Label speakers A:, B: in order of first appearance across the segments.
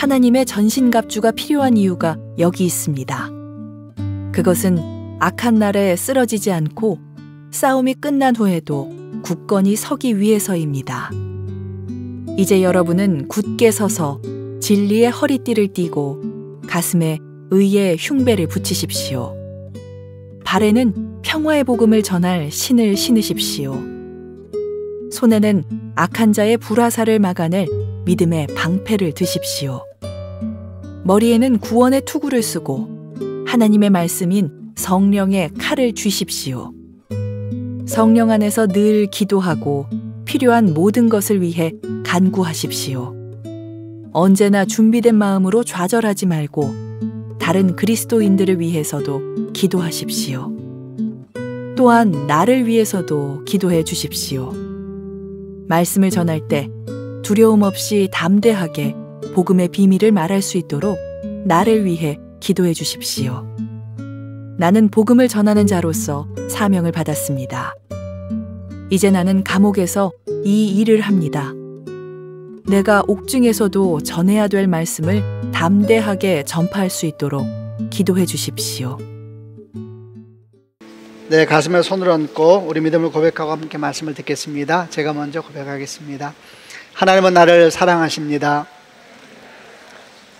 A: 하나님의 전신갑주가 필요한 이유가 여기 있습니다. 그것은 악한 날에 쓰러지지 않고 싸움이 끝난 후에도 굳건히 서기 위해서입니다. 이제 여러분은 굳게 서서 진리의 허리띠를 띠고 가슴에 의의 흉배를 붙이십시오. 발에는 평화의 복음을 전할 신을 신으십시오. 손에는 악한 자의 불화살을 막아낼 믿음의 방패를 드십시오. 머리에는 구원의 투구를 쓰고 하나님의 말씀인 성령의 칼을 쥐십시오. 성령 안에서 늘 기도하고 필요한 모든 것을 위해 간구하십시오. 언제나 준비된 마음으로 좌절하지 말고 다른 그리스도인들을 위해서도 기도하십시오. 또한 나를 위해서도 기도해 주십시오. 말씀을 전할 때 두려움 없이 담대하게 복음의 비밀을 말할 수 있도록 나를 위해 기도해 주십시오. 나는 복음을 전하는 자로서 사명을 받았습니다. 이제 나는 감옥에서 이 일을 합니다. 내가 옥중에서도 전해야 될 말씀을 담대하게 전파할 수 있도록 기도해 주십시오.
B: 네, 가슴에 손을 얹고 우리 믿음을 고백하고 함께 말씀을 듣겠습니다. 제가 먼저 고백하겠습니다. 하나님은 나를 사랑하십니다.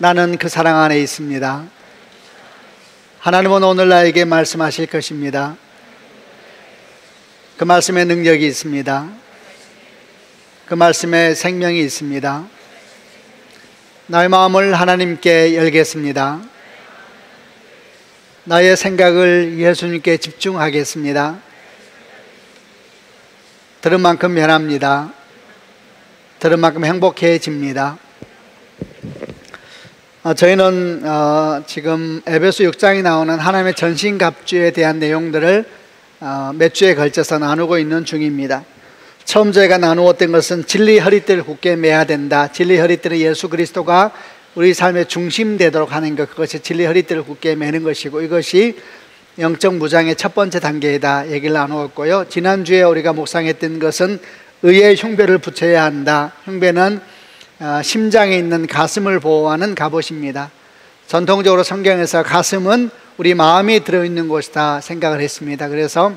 B: 나는 그 사랑 안에 있습니다. 하나님은 오늘 나에게 말씀하실 것입니다. 그 말씀에 능력이 있습니다. 그 말씀에 생명이 있습니다. 나의 마음을 하나님께 열겠습니다. 나의 생각을 예수님께 집중하겠습니다. 들은 만큼 변합니다. 들은 만큼 행복해집니다. 저희는 지금 에베소 6장에 나오는 하나님의 전신갑주에 대한 내용들을 몇 주에 걸쳐서 나누고 있는 중입니다. 처음 저희가 나누었던 것은 진리 허리띠를 굳게 매야 된다. 진리 허리띠는 예수 그리스도가 우리 삶의 중심 되도록 하는 것, 그것이 진리 허리띠를 굳게 매는 것이고, 이것이 영적 무장의 첫 번째 단계이다 얘기를 나누었고요. 지난주에 우리가 묵상했던 것은 의의 흉배를 붙여야 한다. 흉배는 심장에 있는 가슴을 보호하는 갑옷입니다. 전통적으로 성경에서 가슴은 우리 마음이 들어있는 곳이다 생각을 했습니다. 그래서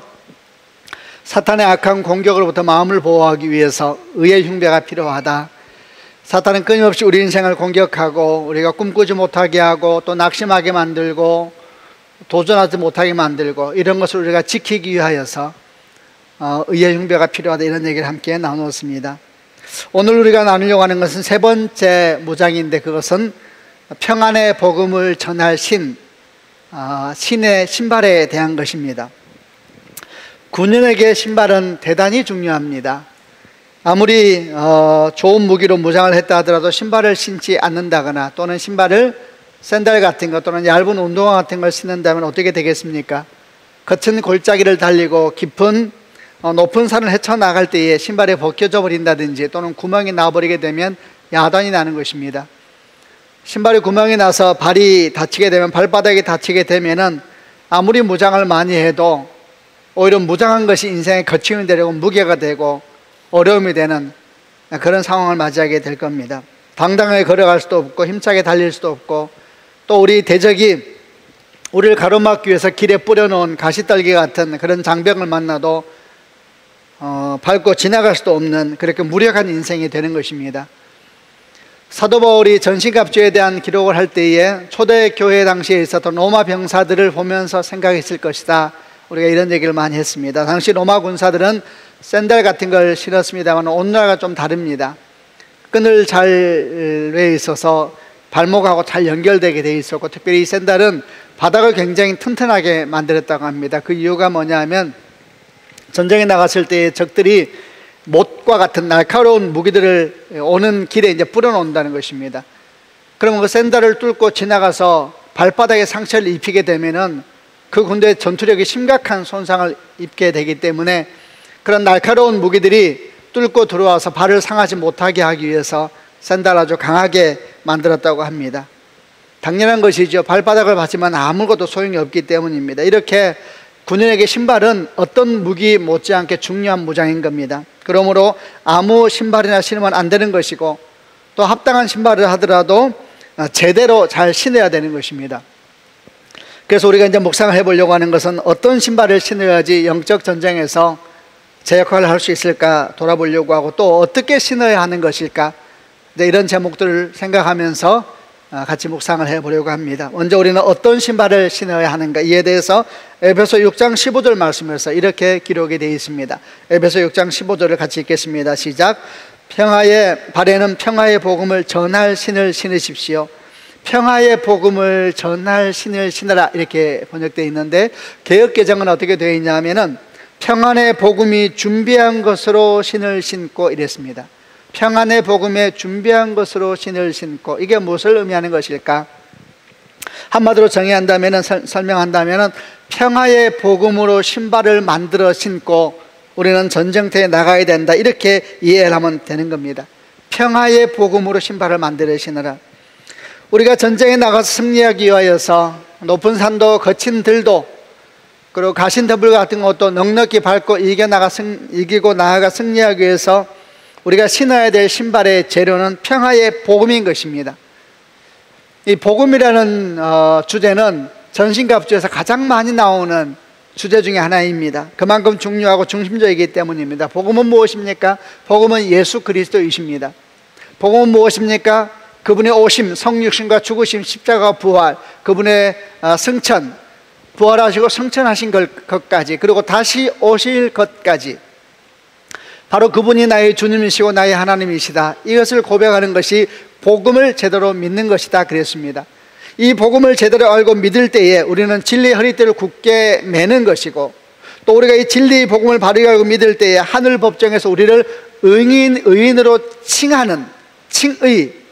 B: 사탄의 악한 공격으로부터 마음을 보호하기 위해서 의의 흉배가 필요하다. 사탄은 끊임없이 우리 인생을 공격하고 우리가 꿈꾸지 못하게 하고 또 낙심하게 만들고 도전하지 못하게 만들고, 이런 것을 우리가 지키기 위하여서 의의 흉배가 필요하다, 이런 얘기를 함께 나누었습니다. 오늘 우리가 나누려고 하는 것은 세 번째 무장인데, 그것은 평안의 복음을 전할 신의 신발에 대한 것입니다. 군인에게 신발은 대단히 중요합니다. 아무리 좋은 무기로 무장을 했다 하더라도 신발을 신지 않는다거나 또는 신발을 샌들 같은 것 또는 얇은 운동화 같은 걸 신는다면 어떻게 되겠습니까? 거친 골짜기를 달리고 깊은 높은 산을 헤쳐나갈 때에 신발이 벗겨져 버린다든지 또는 구멍이 나버리게 되면 야단이 나는 것입니다. 신발에 구멍이 나서 발이 다치게 되면, 발바닥이 다치게 되면은 아무리 무장을 많이 해도 오히려 무장한 것이 인생의 거침이 되려고 무게가 되고 어려움이 되는 그런 상황을 맞이하게 될 겁니다. 당당하게 걸어갈 수도 없고 힘차게 달릴 수도 없고, 또 우리 대적이 우리를 가로막기 위해서 길에 뿌려놓은 가시떨기 같은 그런 장벽을 만나도 밟고 지나갈 수도 없는 그렇게 무력한 인생이 되는 것입니다. 사도 바울이 전신갑주에 대한 기록을 할 때에 초대 교회 당시에 있었던 로마 병사들을 보면서 생각했을 것이다. 우리가 이런 얘기를 많이 했습니다. 당시 로마 군사들은 샌들 같은 걸 신었습니다만 오늘날과 좀 다릅니다. 끈을 잘 돼 있어서 발목하고 잘 연결되게 돼 있었고, 특별히 이 샌들은 바닥을 굉장히 튼튼하게 만들었다고 합니다. 그 이유가 뭐냐면 전쟁에 나갔을 때 적들이 못과 같은 날카로운 무기들을 오는 길에 이제 뿌려놓는다는 것입니다. 그러면 그 샌들을 뚫고 지나가서 발바닥에 상처를 입히게 되면은 그 군대의 전투력이 심각한 손상을 입게 되기 때문에 그런 날카로운 무기들이 뚫고 들어와서 발을 상하지 못하게 하기 위해서 샌들을 아주 강하게 만들었다고 합니다. 당연한 것이죠. 발바닥을 받지만 아무것도 소용이 없기 때문입니다. 이렇게 군인에게 신발은 어떤 무기 못지않게 중요한 무장인 겁니다. 그러므로 아무 신발이나 신으면 안 되는 것이고, 또 합당한 신발을 하더라도 제대로 잘 신어야 되는 것입니다. 그래서 우리가 이제 묵상을 해보려고 하는 것은 어떤 신발을 신어야지 영적 전쟁에서 제 역할을 할 수 있을까 돌아보려고 하고, 또 어떻게 신어야 하는 것일까, 이런 제목들을 생각하면서 같이 묵상을 해보려고 합니다. 먼저 우리는 어떤 신발을 신어야 하는가, 이에 대해서 에베소 6장 15절 말씀에서 이렇게 기록이 되어 있습니다. 에베소 6장 15절을 같이 읽겠습니다. 시작. 발에는 평화의 복음을 전할 신을 신으십시오. 평화의 복음을 전할 신을 신으라, 이렇게 번역되어 있는데, 개역개정은 어떻게 되어 있냐면은 평안의 복음이 준비한 것으로 신을 신고 이랬습니다. 평안의 복음에 준비한 것으로 신을 신고, 이게 무엇을 의미하는 것일까? 한마디로 정의한다면, 설명한다면, 평화의 복음으로 신발을 만들어 신고 우리는 전쟁터에 나가야 된다, 이렇게 이해를 하면 되는 겁니다. 평화의 복음으로 신발을 만들어 신으라. 우리가 전쟁에 나가서 승리하기 위하여서 높은 산도 거친 들도 그리고 가신더블 같은 것도 넉넉히 밟고 이기고 나아가 승리하기 위해서 우리가 신어야 될 신발의 재료는 평화의 복음인 것입니다. 이 복음이라는 주제는 전신갑주에서 가장 많이 나오는 주제 중에 하나입니다. 그만큼 중요하고 중심적이기 때문입니다. 복음은 무엇입니까? 복음은 예수 그리스도이십니다. 복음은 무엇입니까? 그분의 오심, 성육신과 죽으심, 십자가 부활, 그분의 승천, 부활하시고 승천하신 것까지, 그리고 다시 오실 것까지, 바로 그분이 나의 주님이시고 나의 하나님이시다, 이것을 고백하는 것이 복음을 제대로 믿는 것이다 그랬습니다. 이 복음을 제대로 알고 믿을 때에 우리는 진리의 허리띠를 굳게 매는 것이고, 또 우리가 이 진리의 복음을 바르게 알고 믿을 때에 하늘 법정에서 우리를 의인으로 칭하는 칭의,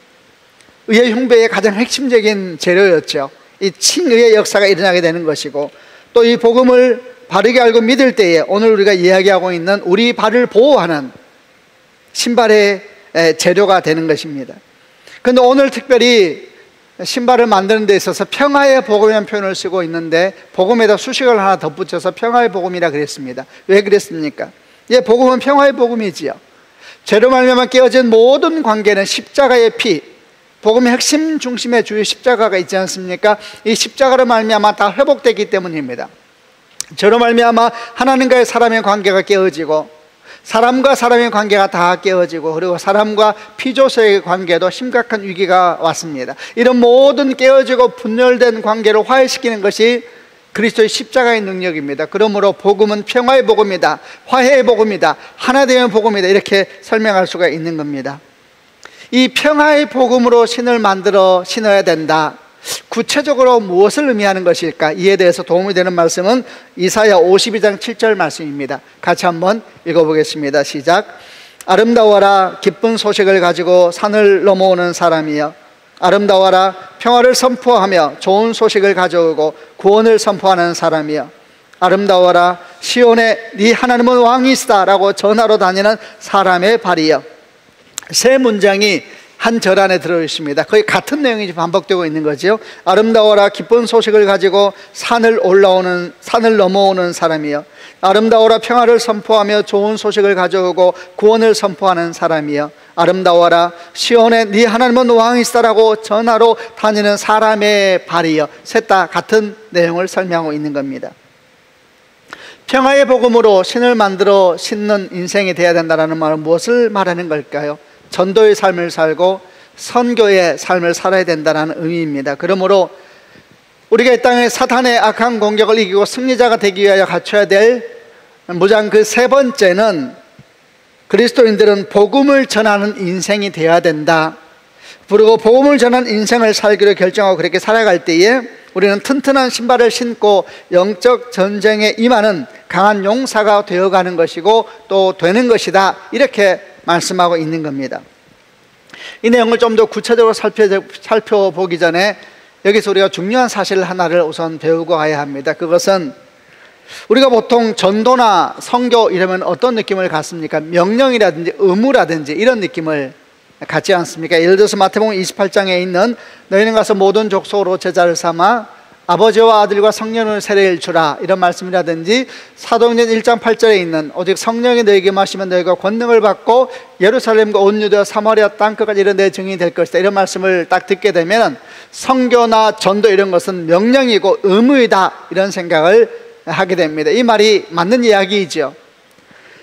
B: 의의 흉배의 가장 핵심적인 재료였죠. 이 칭의의 역사가 일어나게 되는 것이고, 또 이 복음을 바르게 알고 믿을 때에 오늘 우리가 이야기하고 있는 우리 발을 보호하는 신발의 재료가 되는 것입니다. 그런데 오늘 특별히 신발을 만드는 데 있어서 평화의 복음이라는 표현을 쓰고 있는데, 복음에다 수식을 하나 덧붙여서 평화의 복음이라 그랬습니다. 왜 그랬습니까? 복음은 평화의 복음이지요. 죄로 말미암아 깨어진 모든 관계는 십자가의 피, 복음의 핵심 중심에 주의 십자가가 있지 않습니까? 이 십자가로 말미암아 다 회복되기 때문입니다. 죄로 말미암아 하나님과의 사람의 관계가 깨어지고, 사람과 사람의 관계가 다 깨어지고, 그리고 사람과 피조세의 관계도 심각한 위기가 왔습니다. 이런 모든 깨어지고 분열된 관계를 화해시키는 것이 그리스도의 십자가의 능력입니다. 그러므로 복음은 평화의 복음이다, 화해의 복음이다, 하나되는 복음이다, 이렇게 설명할 수가 있는 겁니다. 이 평화의 복음으로 신을 만들어 신어야 된다. 구체적으로 무엇을 의미하는 것일까? 이에 대해서 도움이 되는 말씀은 이사야 52장 7절 말씀입니다. 같이 한번 읽어보겠습니다. 시작. 아름다워라, 기쁜 소식을 가지고 산을 넘어오는 사람이여. 아름다워라, 평화를 선포하며 좋은 소식을 가져오고 구원을 선포하는 사람이여. 아름다워라, 시온에 네 하나님은 왕이시다 라고 전하러 다니는 사람의 발이여. 세 문장이 한 절 안에 들어있습니다. 거의 같은 내용이 반복되고 있는 거죠. 아름다워라, 기쁜 소식을 가지고 산을 넘어오는 사람이여. 아름다워라, 평화를 선포하며 좋은 소식을 가져오고 구원을 선포하는 사람이여. 아름다워라, 시온에 네 하나님은 왕이시다라고 전하러 다니는 사람의 발이여. 셋 다 같은 내용을 설명하고 있는 겁니다. 평화의 복음으로 신을 만들어 신는 인생이 되어야 된다는 말은 무엇을 말하는 걸까요? 전도의 삶을 살고 선교의 삶을 살아야 된다는 의미입니다. 그러므로 우리가 이 땅에 사탄의 악한 공격을 이기고 승리자가 되기 위하여 갖춰야 될 무장 그 세 번째는, 그리스도인들은 복음을 전하는 인생이 되어야 된다. 그리고 복음을 전하는 인생을 살기로 결정하고 그렇게 살아갈 때에 우리는 튼튼한 신발을 신고 영적 전쟁에 임하는 강한 용사가 되어가는 것이고 또 되는 것이다, 이렇게 말씀하고 있는 겁니다. 이 내용을 좀 더 구체적으로 살펴보기 전에 여기서 우리가 중요한 사실 하나를 우선 배우고 가야 합니다. 그것은 우리가 보통 전도나 선교 이러면 어떤 느낌을 갖습니까? 명령이라든지 의무라든지 이런 느낌을 갖지 않습니까? 예를 들어서 마태복음 28장에 있는 너희는 가서 모든 족속으로 제자를 삼아 아버지와 아들과 성령을 세례를 주라, 이런 말씀이라든지 사도행전 1장 8절에 있는 오직 성령이 너에게 마시면 너희가 권능을 받고 예루살렘과 온 유대와 사마리아 땅끝까지 이런 내 증인이 될 것이다, 이런 말씀을 딱 듣게 되면 선교나 전도 이런 것은 명령이고 의무이다, 이런 생각을 하게 됩니다. 이 말이 맞는 이야기이죠.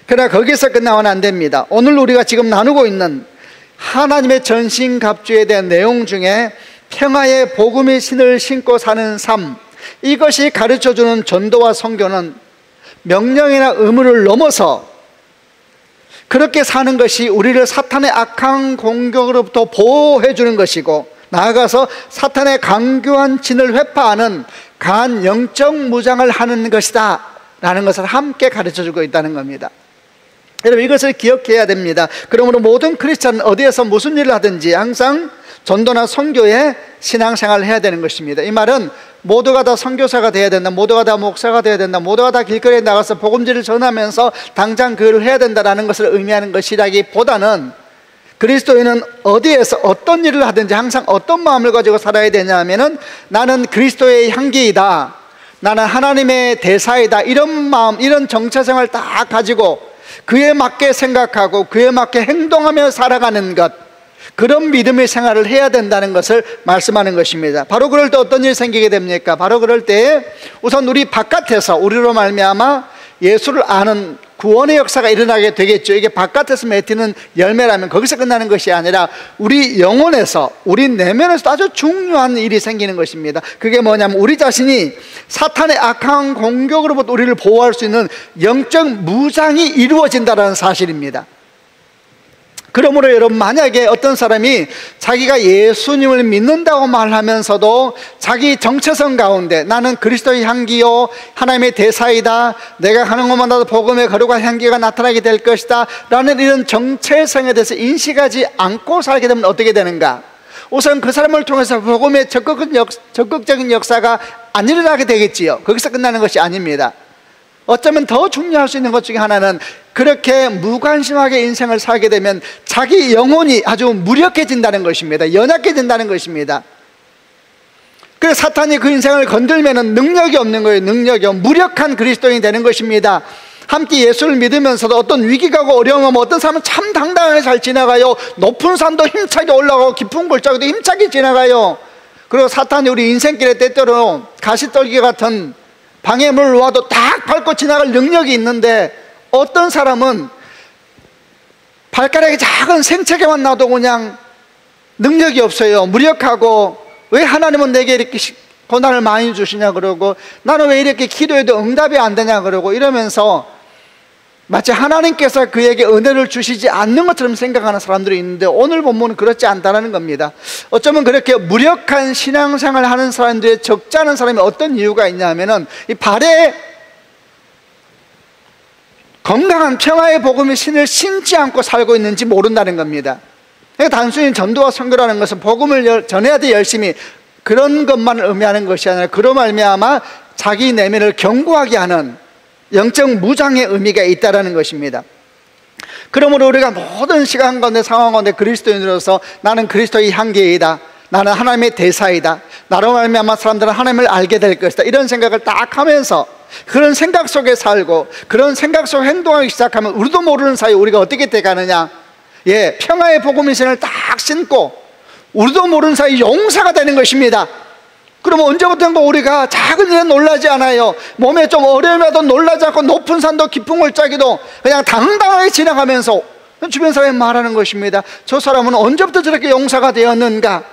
B: 그러나 거기서 끝나면 안 됩니다. 오늘 우리가 지금 나누고 있는 하나님의 전신갑주에 대한 내용 중에 평화의 복음의 신을 신고 사는 삶, 이것이 가르쳐주는 전도와 선교는 명령이나 의무를 넘어서 그렇게 사는 것이 우리를 사탄의 악한 공격으로부터 보호해 주는 것이고, 나아가서 사탄의 강교한 진을 회파하는 강한 영적 무장을 하는 것이다 라는 것을 함께 가르쳐주고 있다는 겁니다. 여러분, 이것을 기억해야 됩니다. 그러므로 모든 크리스찬은 어디에서 무슨 일을 하든지 항상 전도나 선교에 신앙생활을 해야 되는 것입니다. 이 말은 모두가 다 선교사가 되어야 된다, 모두가 다 목사가 되어야 된다, 모두가 다 길거리에 나가서 복음지를 전하면서 당장 그걸 해야 된다는 것을 의미하는 것이라기보다는, 그리스도인은 어디에서 어떤 일을 하든지 항상 어떤 마음을 가지고 살아야 되냐 하면은, 나는 그리스도의 향기이다, 나는 하나님의 대사이다, 이런 마음, 이런 정체성을 다 가지고 그에 맞게 생각하고 그에 맞게 행동하며 살아가는 것, 그런 믿음의 생활을 해야 된다는 것을 말씀하는 것입니다. 바로 그럴 때 어떤 일이 생기게 됩니까? 바로 그럴 때 우선 우리 바깥에서 우리로 말미암아 예수를 아는 구원의 역사가 일어나게 되겠죠. 이게 바깥에서 맺히는 열매라면 거기서 끝나는 것이 아니라 우리 영혼에서, 우리 내면에서 아주 중요한 일이 생기는 것입니다. 그게 뭐냐면 우리 자신이 사탄의 악한 공격으로부터 우리를 보호할 수 있는 영적 무장이 이루어진다는 사실입니다. 그러므로 여러분, 만약에 어떤 사람이 자기가 예수님을 믿는다고 말하면서도 자기 정체성 가운데 나는 그리스도의 향기요 하나님의 대사이다, 내가 하는 것마다 복음의 거룩한 향기가 나타나게 될 것이다 라는 이런 정체성에 대해서 인식하지 않고 살게 되면 어떻게 되는가? 우선 그 사람을 통해서 복음의 적극적인 역사가 안 일어나게 되겠지요. 거기서 끝나는 것이 아닙니다. 어쩌면 더 중요할 수 있는 것 중에 하나는, 그렇게 무관심하게 인생을 살게 되면 자기 영혼이 아주 무력해진다는 것입니다. 연약해진다는 것입니다. 그래서 사탄이 그 인생을 건들면 능력이 없는 거예요. 능력이 없는, 무력한 그리스도인이 되는 것입니다. 함께 예수를 믿으면서도 어떤 위기가 오고 어려움 오면 어떤 사람은 참 당당하게 잘 지나가요. 높은 산도 힘차게 올라가고 깊은 골짜기도 힘차게 지나가요. 그리고 사탄이 우리 인생길에 때때로 가시떨기 같은 방해물을 놓아도 딱 밟고 지나갈 능력이 있는데, 어떤 사람은 발가락이 작은 생채기만 놔도 그냥 능력이 없어요. 무력하고, 왜 하나님은 내게 이렇게 고난을 많이 주시냐 그러고, 나는 왜 이렇게 기도해도 응답이 안 되냐 그러고, 이러면서 마치 하나님께서 그에게 은혜를 주시지 않는 것처럼 생각하는 사람들이 있는데, 오늘 본문은 그렇지 않다는 겁니다. 어쩌면 그렇게 무력한 신앙생활을 하는 사람들의 적지 않은 사람이 어떤 이유가 있냐 하면은, 이 발에 건강한 평화의 복음의 신을 신지 않고 살고 있는지 모른다는 겁니다. 그러니까 단순히 전도와 선교라는 것은 복음을 전해야 돼 열심히, 그런 것만 의미하는 것이 아니라 그로 말미암아 자기 내면을 견고하게 하는 영적 무장의 의미가 있다는 것입니다. 그러므로 우리가 모든 시간 가운데 상황 가운데 그리스도인으로서 나는 그리스도의 향기이다, 나는 하나님의 대사이다, 나로 말미암아 사람들은 하나님을 알게 될 것이다, 이런 생각을 딱 하면서 그런 생각 속에 살고 그런 생각 속에 행동하기 시작하면 우리도 모르는 사이에 우리가 어떻게 돼가느냐, 평화의 복음의 신을 딱 신고 우리도 모르는 사이에 용사가 되는 것입니다. 그러면 언제부턴가 우리가 작은 일에 놀라지 않아요. 몸에 좀 어려움이 와도 놀라지 않고 높은 산도 깊은 골짜기도 그냥 당당하게 지나가면서 주변 사람이 말하는 것입니다. 저 사람은 언제부터 저렇게 용사가 되었는가?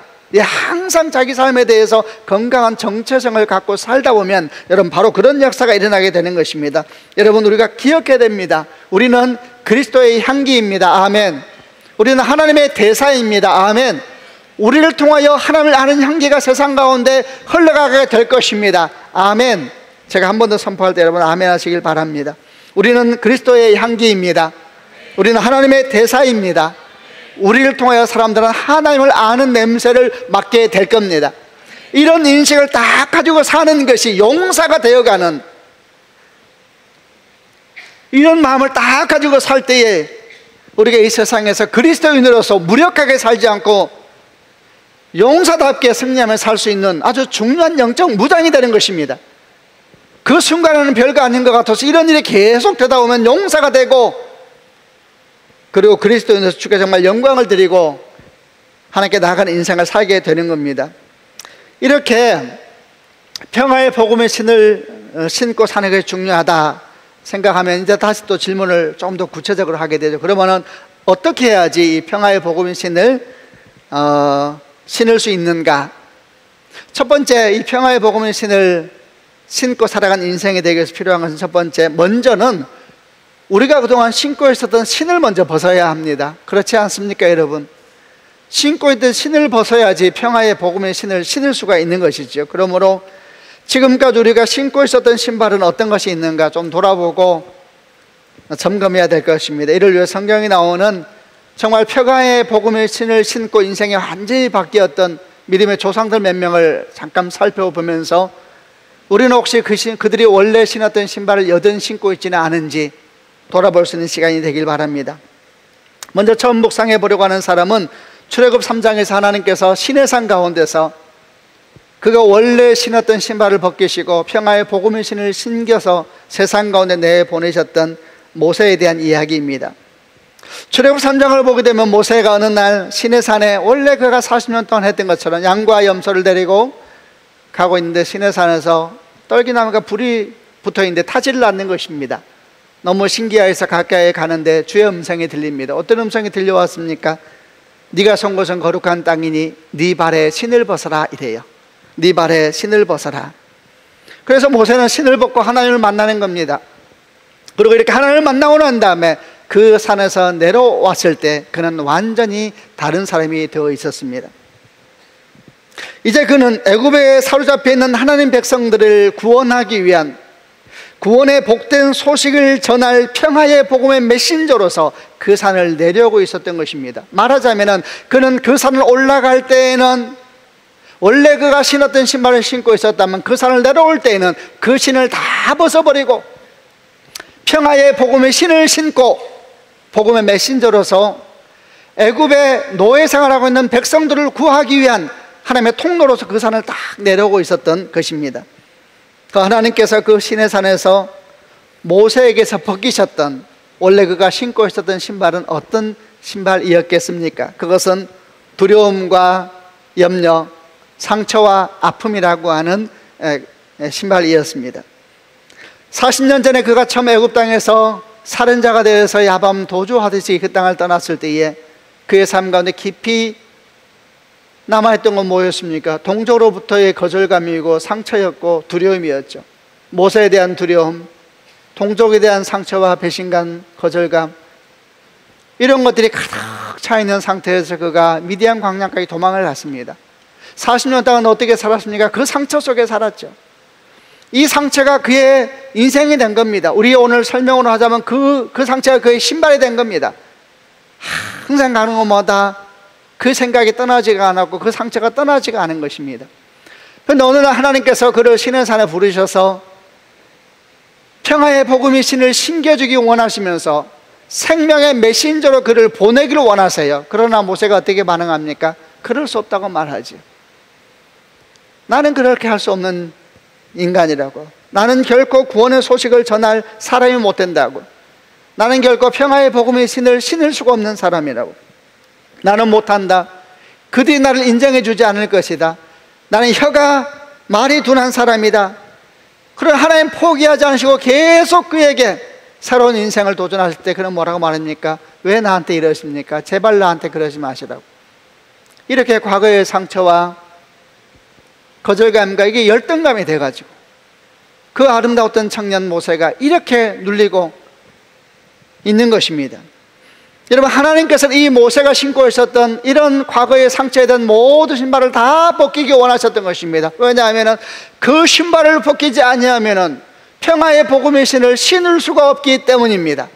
B: 항상 자기 삶에 대해서 건강한 정체성을 갖고 살다 보면 여러분, 바로 그런 역사가 일어나게 되는 것입니다. 여러분, 우리가 기억해야 됩니다. 우리는 그리스도의 향기입니다. 아멘. 우리는 하나님의 대사입니다. 아멘. 우리를 통하여 하나님을 아는 향기가 세상 가운데 흘러가게 될 것입니다. 아멘. 제가 한 번 더 선포할 때 여러분 아멘 하시길 바랍니다. 우리는 그리스도의 향기입니다. 우리는 하나님의 대사입니다. 우리를 통하여 사람들은 하나님을 아는 냄새를 맡게 될 겁니다. 이런 인식을 다 가지고 사는 것이 용사가 되어가는, 이런 마음을 다 가지고 살 때에 우리가 이 세상에서 그리스도인으로서 무력하게 살지 않고 용사답게 승리하며 살 수 있는 아주 중요한 영적 무장이 되는 것입니다. 그 순간에는 별거 아닌 것 같아서 이런 일이 계속 되다 보면 용사가 되고, 그리고 그리스도인으로서 주께 정말 영광을 드리고 하나님께 나아가는 인생을 살게 되는 겁니다. 이렇게 평화의 복음의 신을 신고 사는 것이 중요하다 생각하면 이제 다시 또 질문을 좀 더 구체적으로 하게 되죠. 그러면은 어떻게 해야지 이 평화의 복음의 신을 신을 수 있는가? 첫 번째, 이 평화의 복음의 신을 신고 살아가는 인생이 되기 위해서 필요한 것은, 첫 번째, 먼저는 우리가 그동안 신고 있었던 신을 먼저 벗어야 합니다. 그렇지 않습니까, 여러분? 신고 있던 신을 벗어야지 평화의 복음의 신을 신을 수가 있는 것이죠. 그러므로 지금까지 우리가 신고 있었던 신발은 어떤 것이 있는가 좀 돌아보고 점검해야 될 것입니다. 이를 위해 성경에 나오는 정말 평화의 복음의 신을 신고 인생이 완전히 바뀌었던 믿음의 조상들 몇 명을 잠깐 살펴보면서 우리는 혹시 그들이 원래 신었던 신발을 여전히 신고 있지는 않은지 돌아볼 수 있는 시간이 되길 바랍니다. 먼저 처음 묵상해 보려고 하는 사람은 출애굽 3장에서 하나님께서 시내산 가운데서 그가 원래 신었던 신발을 벗기시고 평화의 복음의 신을 신겨서 세상 가운데 내보내셨던 모세에 대한 이야기입니다. 출애굽 3장을 보게 되면 모세가 어느 날 시내산에 원래 그가 40년 동안 했던 것처럼 양과 염소를 데리고 가고 있는데, 시내산에서 떨기나무가 불이 붙어있는데 타지를 않는 것입니다. 너무 신기해서 가까이 가는데 주의 음성이 들립니다. 어떤 음성이 들려왔습니까? 네가 선 곳은 거룩한 땅이니 네 발에 신을 벗어라, 이래요. 네 발에 신을 벗어라. 그래서 모세는 신을 벗고 하나님을 만나는 겁니다. 그리고 이렇게 하나님을 만나고 난 다음에 그 산에서 내려왔을 때 그는 완전히 다른 사람이 되어 있었습니다. 이제 그는 애굽에 사로잡혀 있는 하나님 백성들을 구원하기 위한 구원의 복된 소식을 전할 평화의 복음의 메신저로서 그 산을 내려오고 있었던 것입니다. 말하자면 그는 그 산을 올라갈 때에는 원래 그가 신었던 신발을 신고 있었다면, 그 산을 내려올 때에는 그 신을 다 벗어버리고 평화의 복음의 신을 신고 복음의 메신저로서 애굽의 노예 생활하고 있는 백성들을 구하기 위한 하나님의 통로로서 그 산을 딱 내려오고 있었던 것입니다. 그 하나님께서 그 시내산에서 모세에게서 벗기셨던 원래 그가 신고 있었던 신발은 어떤 신발이었겠습니까? 그것은 두려움과 염려, 상처와 아픔이라고 하는 신발이었습니다. 40년 전에 그가 처음 애굽 땅에서 살인자가 되어서 야밤 도주하듯이 그 땅을 떠났을 때에 그의 삶 가운데 깊이 남아있던 건 뭐였습니까? 동족으로부터의 거절감이고 상처였고 두려움이었죠. 모세에 대한 두려움, 동족에 대한 상처와 배신감, 거절감, 이런 것들이 가득 차 있는 상태에서 그가 미디안 광야까지 도망을 갔습니다. 40년 동안 어떻게 살았습니까? 그 상처 속에 살았죠. 이 상처가 그의 인생이 된 겁니다. 우리 오늘 설명으로 하자면 그 상처가 그의 신발이 된 겁니다. 항상 가는 곳마다 그 생각이 떠나지가 않았고 그 상처가 떠나지가 않은 것입니다. 그런데 어느 날 하나님께서 그를 시내산에 부르셔서 평화의 복음의 신을 신겨주기 원하시면서 생명의 메신저로 그를 보내기를 원하세요. 그러나 모세가 어떻게 반응합니까? 그럴 수 없다고 말하지. 나는 그렇게 할 수 없는 인간이라고. 나는 결코 구원의 소식을 전할 사람이 못 된다고. 나는 결코 평화의 복음의 신을 신을 수가 없는 사람이라고. 나는 못한다. 그들이 나를 인정해 주지 않을 것이다. 나는 혀가 말이 둔한 사람이다. 그러나 하나님 포기하지 않으시고 계속 그에게 새로운 인생을 도전하실 때 그는 뭐라고 말합니까? 왜 나한테 이러십니까? 제발 나한테 그러지 마시라고. 이렇게 과거의 상처와 거절감과 이게 열등감이 돼가지고 그 아름다웠던 청년 모세가 이렇게 눌리고 있는 것입니다. 여러분, 하나님께서는 이 모세가 신고 있었던 이런 과거의 상처에 대한 모든 신발을 다 벗기기 원하셨던 것입니다. 왜냐하면 그 신발을 벗기지 아니하면 평화의 복음의 신을 신을 수가 없기 때문입니다.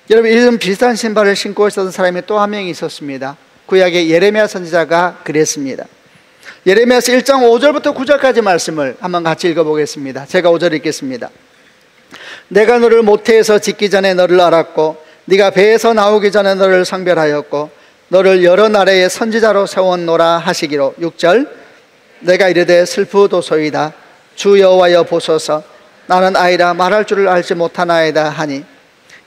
B: 여러분, 이런 비슷한 신발을 신고 있었던 사람이 또 한 명이 있었습니다. 구약의 예레미야 선지자가 그랬습니다. 예레미야서 1장 5절부터 9절까지 말씀을 한번 같이 읽어보겠습니다. 제가 5절 읽겠습니다. 내가 너를 모태에서 짓기 전에 너를 알았고 네가 배에서 나오기 전에 너를 성별하였고 너를 여러 나라의 선지자로 세웠노라 하시기로. 6절 내가 이르되 슬프도소이다. 주 여호와여 보소서 나는 아이라 말할 줄을 알지 못하나이다 하니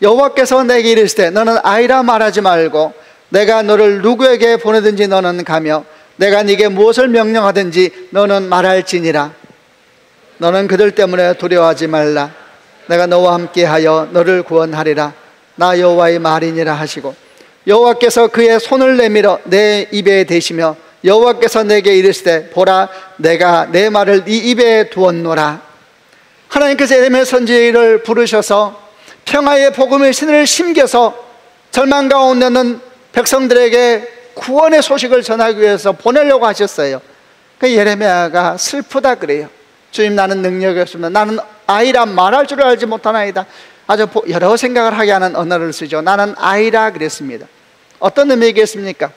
B: 여호와께서 내게 이르시되 너는 아이라 말하지 말고 내가 너를 누구에게 보내든지 너는 가며 내가 네게 무엇을 명령하든지 너는 말할지니라. 너는 그들 때문에 두려워하지 말라. 내가 너와 함께하여 너를 구원하리라. 나 여호와의 말이니라 하시고 여호와께서 그의 손을 내밀어 내 입에 대시며 여호와께서 내게 이르시되 보라 내가 내 말을 네 입에 두었노라. 하나님께서 예레미야 선지자를 부르셔서 평화의 복음의 신을 심겨서 절망 가운데 있는 백성들에게 구원의 소식을 전하기 위해서 보내려고 하셨어요. 그 예레미야가 슬프다 그래요. 주님 나는 능력이 없습니다. 나는 아이라 말할 줄을 알지 못하나이다. 아주 여러 생각을 하게 하는 언어를 쓰죠. 나는 아이라 그랬습니다. 어떤 의미겠습니까?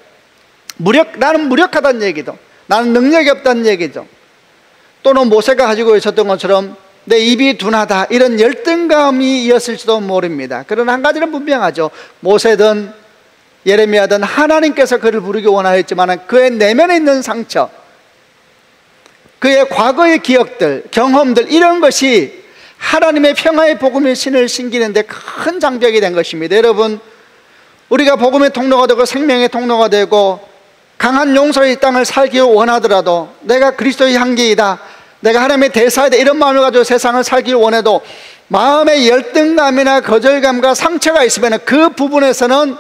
B: 나는 무력하다는 얘기죠. 나는 능력이 없다는 얘기죠. 또는 모세가 가지고 있었던 것처럼 내 입이 둔하다 이런 열등감이었을지도 모릅니다. 그러나 한 가지는 분명하죠. 모세든 예레미야든 하나님께서 그를 부르기 원하였지만 그의 내면에 있는 상처, 그의 과거의 기억들, 경험들 이런 것이 하나님의 평화의 복음의 신을 심기는데 큰 장벽이 된 것입니다. 여러분, 우리가 복음의 통로가 되고 생명의 통로가 되고 강한 용서의 땅을 살기 원하더라도 내가 그리스도의 향기이다, 내가 하나님의 대사이다 이런 마음을 가지고 세상을 살기 원해도 마음의 열등감이나 거절감과 상처가 있으면 그 부분에서는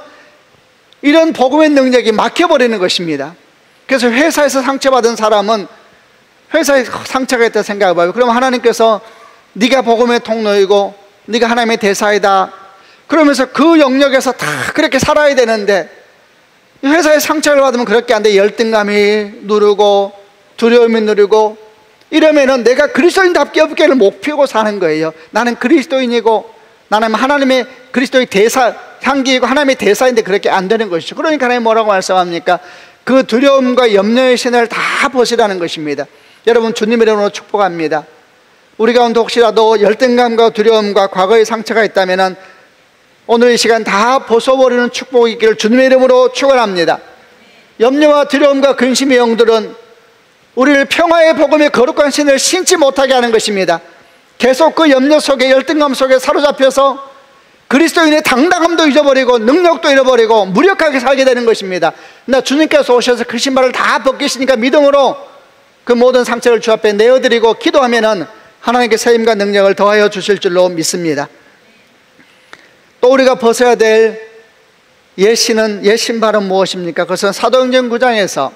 B: 이런 복음의 능력이 막혀버리는 것입니다. 그래서 회사에서 상처받은 사람은 회사에 상처가 있다 생각해봐요. 그럼 하나님께서 네가 복음의 통로이고 네가 하나님의 대사이다 그러면서 그 영역에서 다 그렇게 살아야 되는데 회사에 상처를 받으면 그렇게 안 돼. 열등감이 누르고 두려움이 누르고 이러면은 내가 그리스도인답게 없게를 못 피우고 사는 거예요. 나는 그리스도인이고 나는 하나님의 그리스도의 대사 향기이고 하나님의 대사인데 그렇게 안 되는 것이죠. 그러니까 하나님 뭐라고 말씀합니까? 그 두려움과 염려의 신을 다 벗으라는 것입니다. 여러분 주님의 이름으로 축복합니다. 우리 가운데 혹시라도 열등감과 두려움과 과거의 상처가 있다면 오늘 이 시간 다 벗어버리는 축복이 있기를 주님의 이름으로 축원합니다. 염려와 두려움과 근심의 영들은 우리를 평화의 복음의 거룩한 신을 신지 못하게 하는 것입니다. 계속 그 염려 속에 열등감 속에 사로잡혀서 그리스도인의 당당함도 잊어버리고 능력도 잃어버리고 무력하게 살게 되는 것입니다. 나 주님께서 오셔서 그 신발을 다 벗기시니까 믿음으로 그 모든 상처를 주 앞에 내어드리고 기도하면은 하나님께 세임과 능력을 더하여 주실 줄로 믿습니다. 또 우리가 벗어야 될 옛 신발은 무엇입니까? 그것은 사도행전 9장에서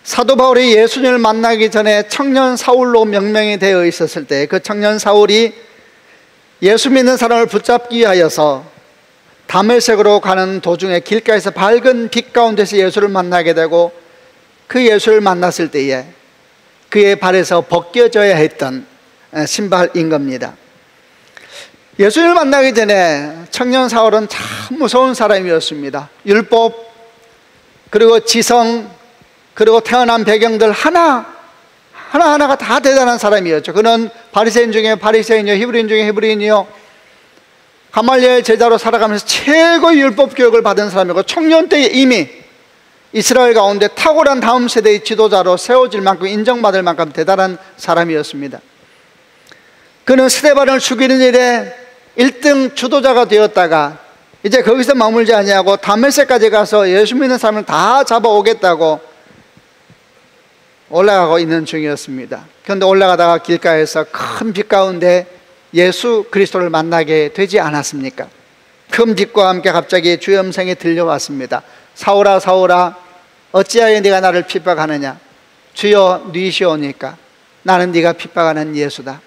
B: 사도 바울이 예수님을 만나기 전에 청년 사울로 명명이 되어 있었을 때 그 청년 사울이 예수 믿는 사람을 붙잡기 위하여서 다메섹으로 가는 도중에 길가에서 밝은 빛 가운데서 예수를 만나게 되고 그 예수를 만났을 때에 그의 발에서 벗겨져야 했던 신발인 겁니다. 예수님을 만나기 전에 청년 사울은 참 무서운 사람이었습니다. 율법 그리고 지성 그리고 태어난 배경들 하나하나가 다 대단한 사람이었죠. 그는 바리새인 중에 바리새인이요 히브리인 중에 히브리인이요 가말리엘 제자로 살아가면서 최고의 율법 교육을 받은 사람이고 청년 때에 이미 이스라엘 가운데 탁월한 다음 세대의 지도자로 세워질 만큼 인정받을 만큼 대단한 사람이었습니다. 그는 스데반을 죽이는 일에 1등 주도자가 되었다가 이제 거기서 머물지 아니하고 다메섹까지 가서 예수 믿는 사람을 다 잡아오겠다고 올라가고 있는 중이었습니다. 그런데 올라가다가 길가에서 큰 빛 가운데 예수 그리스도를 만나게 되지 않았습니까? 큰 빛과 함께 갑자기 주의 음성이 들려왔습니다. 사울아 사울아 어찌하여 네가 나를 핍박하느냐? 주여 니시오니까 나는 네가 핍박하는 예수다.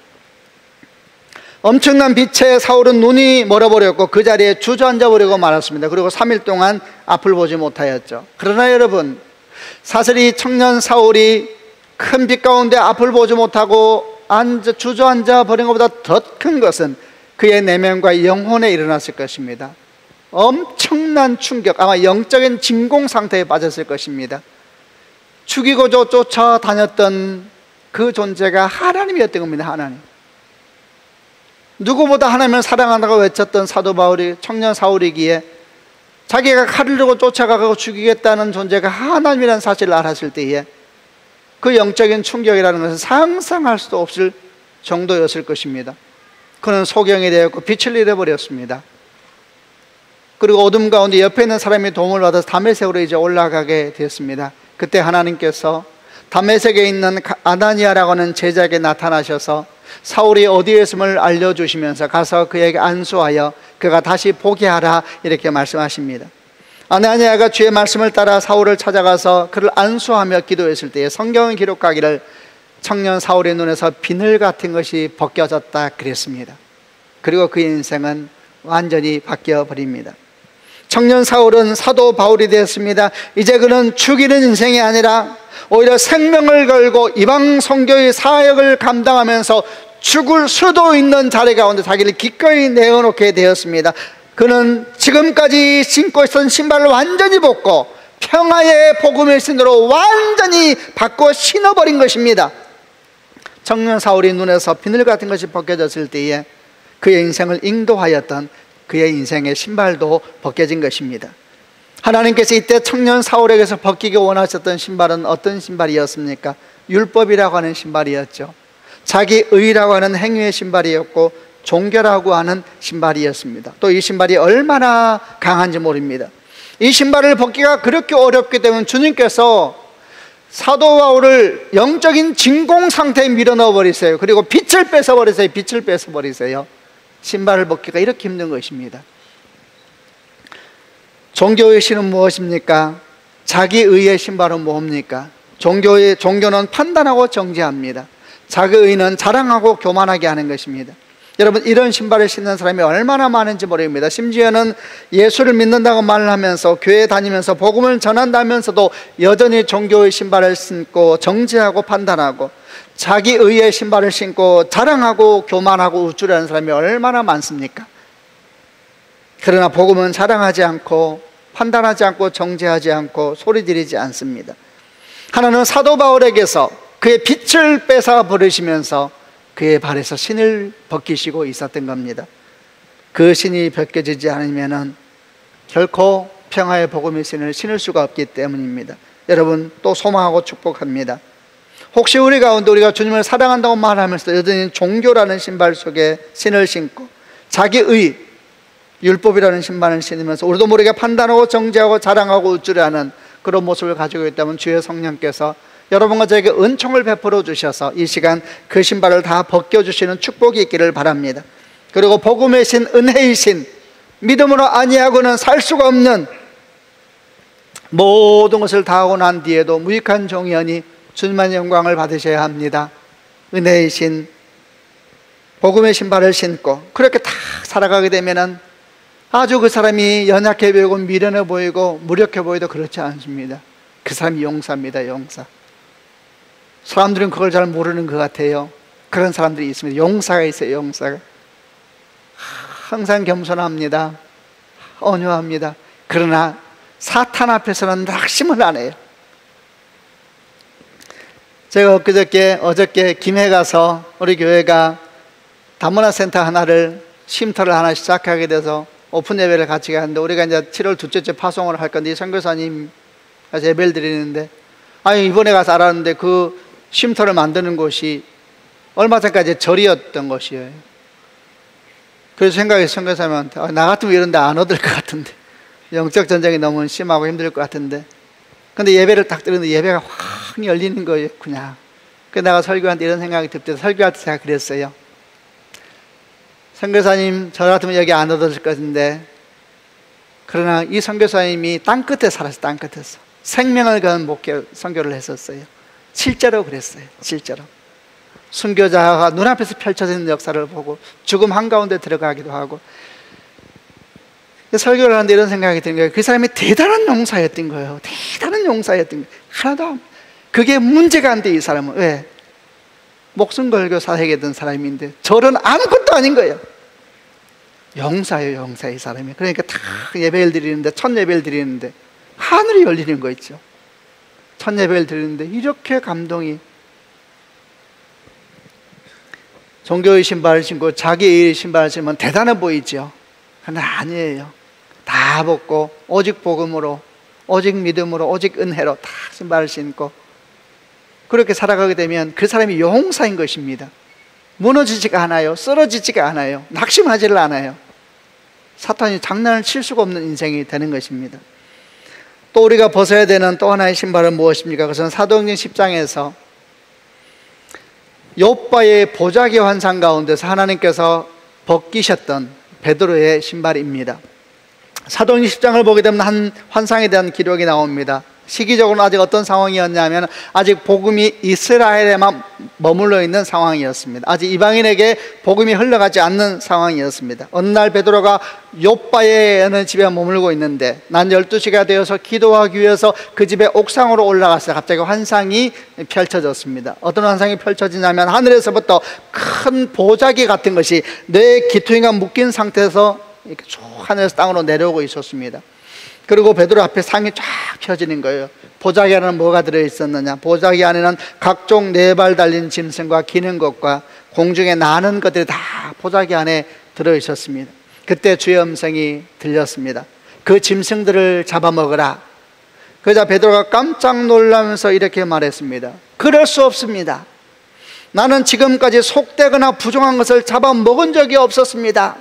B: 엄청난 빛에 사울은 눈이 멀어버렸고 그 자리에 주저앉아버리고 말았습니다. 그리고 3일 동안 앞을 보지 못하였죠. 그러나 여러분, 사실 이 청년 사울이 큰 빛 가운데 앞을 보지 못하고 주저앉아 버린 것보다 더 큰 것은 그의 내면과 영혼에 일어났을 것입니다. 엄청난 충격, 아마 영적인 진공 상태에 빠졌을 것입니다. 죽이고자 쫓아다녔던 그 존재가 하나님이었던 겁니다. 하나님. 누구보다 하나님을 사랑한다고 외쳤던 사도 바울이 청년 사울이기에 자기가 칼을 들고 쫓아가고 죽이겠다는 존재가 하나님이라는 사실을 알았을 때에 그 영적인 충격이라는 것은 상상할 수도 없을 정도였을 것입니다. 그는 소경이 되었고 빛을 잃어버렸습니다. 그리고 어둠 가운데 옆에 있는 사람이 도움을 받아서 다메섹으로 이제 올라가게 되었습니다. 그때 하나님께서 다메섹에 있는 아나니아라고 하는 제자에게 나타나셔서 사울이 어디에 있음을 알려주시면서 가서 그에게 안수하여 그가 다시 보게 하라 이렇게 말씀하십니다. 아나니아가 주의 말씀을 따라 사울을 찾아가서 그를 안수하며 기도했을 때에 성경은 기록하기를 청년 사울의 눈에서 비늘 같은 것이 벗겨졌다 그랬습니다. 그리고 그의 인생은 완전히 바뀌어 버립니다. 청년 사울은 사도 바울이 되었습니다. 이제 그는 죽이는 인생이 아니라 오히려 생명을 걸고 이방 선교의 사역을 감당하면서 죽을 수도 있는 자리 가운데 자기를 기꺼이 내어놓게 되었습니다. 그는 지금까지 신고 있던 신발을 완전히 벗고 평화의 복음의 신으로 완전히 바꿔 신어버린 것입니다. 청년 사울의 눈에서 비늘 같은 것이 벗겨졌을 때에 그의 인생을 인도하였던 그의 인생의 신발도 벗겨진 것입니다. 하나님께서 이때 청년 사울에게서 벗기기 원하셨던 신발은 어떤 신발이었습니까? 율법이라고 하는 신발이었죠. 자기 의라고 하는 행위의 신발이었고 종교라고 하는 신발이었습니다. 또 이 신발이 얼마나 강한지 모릅니다. 이 신발을 벗기가 그렇게 어렵기 때문에 주님께서 사도 바울을 영적인 진공 상태에 밀어넣어 버리세요. 그리고 빛을 뺏어 버리세요. 빛을 뺏어 버리세요. 신발을 벗기가 이렇게 힘든 것입니다. 종교의 신은 무엇입니까? 자기의의 신발은 뭡니까? 종교는 판단하고 정죄합니다. 자기의는 자랑하고 교만하게 하는 것입니다. 여러분, 이런 신발을 신는 사람이 얼마나 많은지 모릅니다. 심지어는 예수를 믿는다고 말을 하면서 교회 다니면서 복음을 전한다면서도 여전히 종교의 신발을 신고 정죄하고 판단하고 자기의의 신발을 신고 자랑하고 교만하고 우쭐하는 사람이 얼마나 많습니까? 그러나 복음은 자랑하지 않고 판단하지 않고 정죄하지 않고 소리지르지 않습니다. 하나님은 사도 바울에게서 그의 빛을 뺏어 버리시면서 그의 발에서 신을 벗기시고 있었던 겁니다. 그 신이 벗겨지지 않으면 결코 평화의 복음의 신을 신을 수가 없기 때문입니다. 여러분, 또 소망하고 축복합니다. 혹시 우리 가운데 우리가 주님을 사랑한다고 말하면서 여전히 종교라는 신발 속에 신을 신고 자기의 율법이라는 신발을 신으면서 우리도 모르게 판단하고 정죄하고 자랑하고 우쭐하는 그런 모습을 가지고 있다면 주의 성령께서 여러분과 저에게 은총을 베풀어 주셔서 이 시간 그 신발을 다 벗겨주시는 축복이 있기를 바랍니다. 그리고 복음의 신, 은혜의 신, 믿음으로 아니하고는 살 수가 없는 모든 것을 다 하고 난 뒤에도 무익한 종이하니 주님만의 영광을 받으셔야 합니다. 은혜의 신, 복음의 신발을 신고 그렇게 딱 살아가게 되면은 아주 그 사람이 연약해 보이고 미련해 보이고 무력해 보이도 그렇지 않습니다. 그 사람이 용사입니다. 용사. 사람들은 그걸 잘 모르는 것 같아요. 그런 사람들이 있습니다. 용사가 있어요. 용사가 항상 겸손합니다. 온유합니다. 그러나 사탄 앞에서는 낙심을 안 해요. 제가 어저께 김해 가서 우리 교회가 다문화센터 하나를 쉼터를 하나 시작하게 돼서 오픈 예배를 같이 가는데 우리가 이제 7월 둘째째 파송을 할 건데 이 선교사님 가서 예배를 드리는데 이번에 가서 알았는데 그 쉼터를 만드는 곳이 얼마 전까지 절이었던 것이에요. 그래서 생각해서 선교사님한테 나 같으면 이런 데 안 얻을 것 같은데 영적 전쟁이 너무 심하고 힘들 것 같은데 근데 예배를 딱 드렸는데 예배가 확 열리는 거예요. 그냥 그래서 내가 설교한테 이런 생각이 들 때 설교할 때 제가 그랬어요. 선교사님 저 같으면 여기 안 얻었을 것인데 그러나 이 선교사님이 땅끝에 살았어요. 땅끝에서 생명을 건 목회 선교를 했었어요. 실제로 그랬어요. 실제로 순교자가 눈앞에서 펼쳐지는 역사를 보고 죽음 한가운데 들어가기도 하고 설교를 하는데 이런 생각이 드는 거예요. 그 사람이 대단한 용사였던 거예요. 대단한 용사였던 거예요. 하나도 그게 문제가 안 돼. 이 사람은 왜? 목숨 걸고 사역했던 사람인데 저는 아무것도 아닌 거예요. 용사예요. 용사 이 사람이. 그러니까 다 예배를 드리는데 첫 예배를 드리는데 하늘이 열리는 거 있죠. 첫 예배를 드리는데 이렇게 감동이 종교의 신발을 신고 자기의 신발을 신으면 대단해 보이죠. 그러나 아니에요. 다 벗고 오직 복음으로, 오직 믿음으로, 오직 은혜로 다 신발을 신고 그렇게 살아가게 되면 그 사람이 용사인 것입니다. 무너지지가 않아요. 쓰러지지가 않아요. 낙심하지를 않아요. 사탄이 장난을 칠 수가 없는 인생이 되는 것입니다. 또 우리가 벗어야 되는 또 하나의 신발은 무엇입니까? 그것은 사도행전 10장에서 욥바의 보자기 환상 가운데서 하나님께서 벗기셨던 베드로의 신발입니다. 사도행전 10장을 보게 되면 한 환상에 대한 기록이 나옵니다. 시기적으로는 아직 어떤 상황이었냐면 아직 복음이 이스라엘에만 머물러 있는 상황이었습니다. 아직 이방인에게 복음이 흘러가지 않는 상황이었습니다. 어느 날 베드로가 욥바의 어느 집에 머물고 있는데 난 12시가 되어서 기도하기 위해서 그 집의 옥상으로 올라갔어요. 갑자기 환상이 펼쳐졌습니다. 어떤 환상이 펼쳐지냐면 하늘에서부터 큰 보자기 같은 것이 내 귀퉁이가 묶인 상태에서 이렇게 쭉 하늘에서 땅으로 내려오고 있었습니다. 그리고 베드로 앞에 상이 쫙 펴지는 거예요. 보자기 안에는 뭐가 들어있었느냐? 보자기 안에는 각종 4발 달린 짐승과 기는 것과 공중에 나는 것들이 다 보자기 안에 들어있었습니다. 그때 주의 음성이 들렸습니다. 그 짐승들을 잡아먹으라. 그러자 베드로가 깜짝 놀라면서 이렇게 말했습니다. 그럴 수 없습니다. 나는 지금까지 속되거나 부정한 것을 잡아먹은 적이 없었습니다.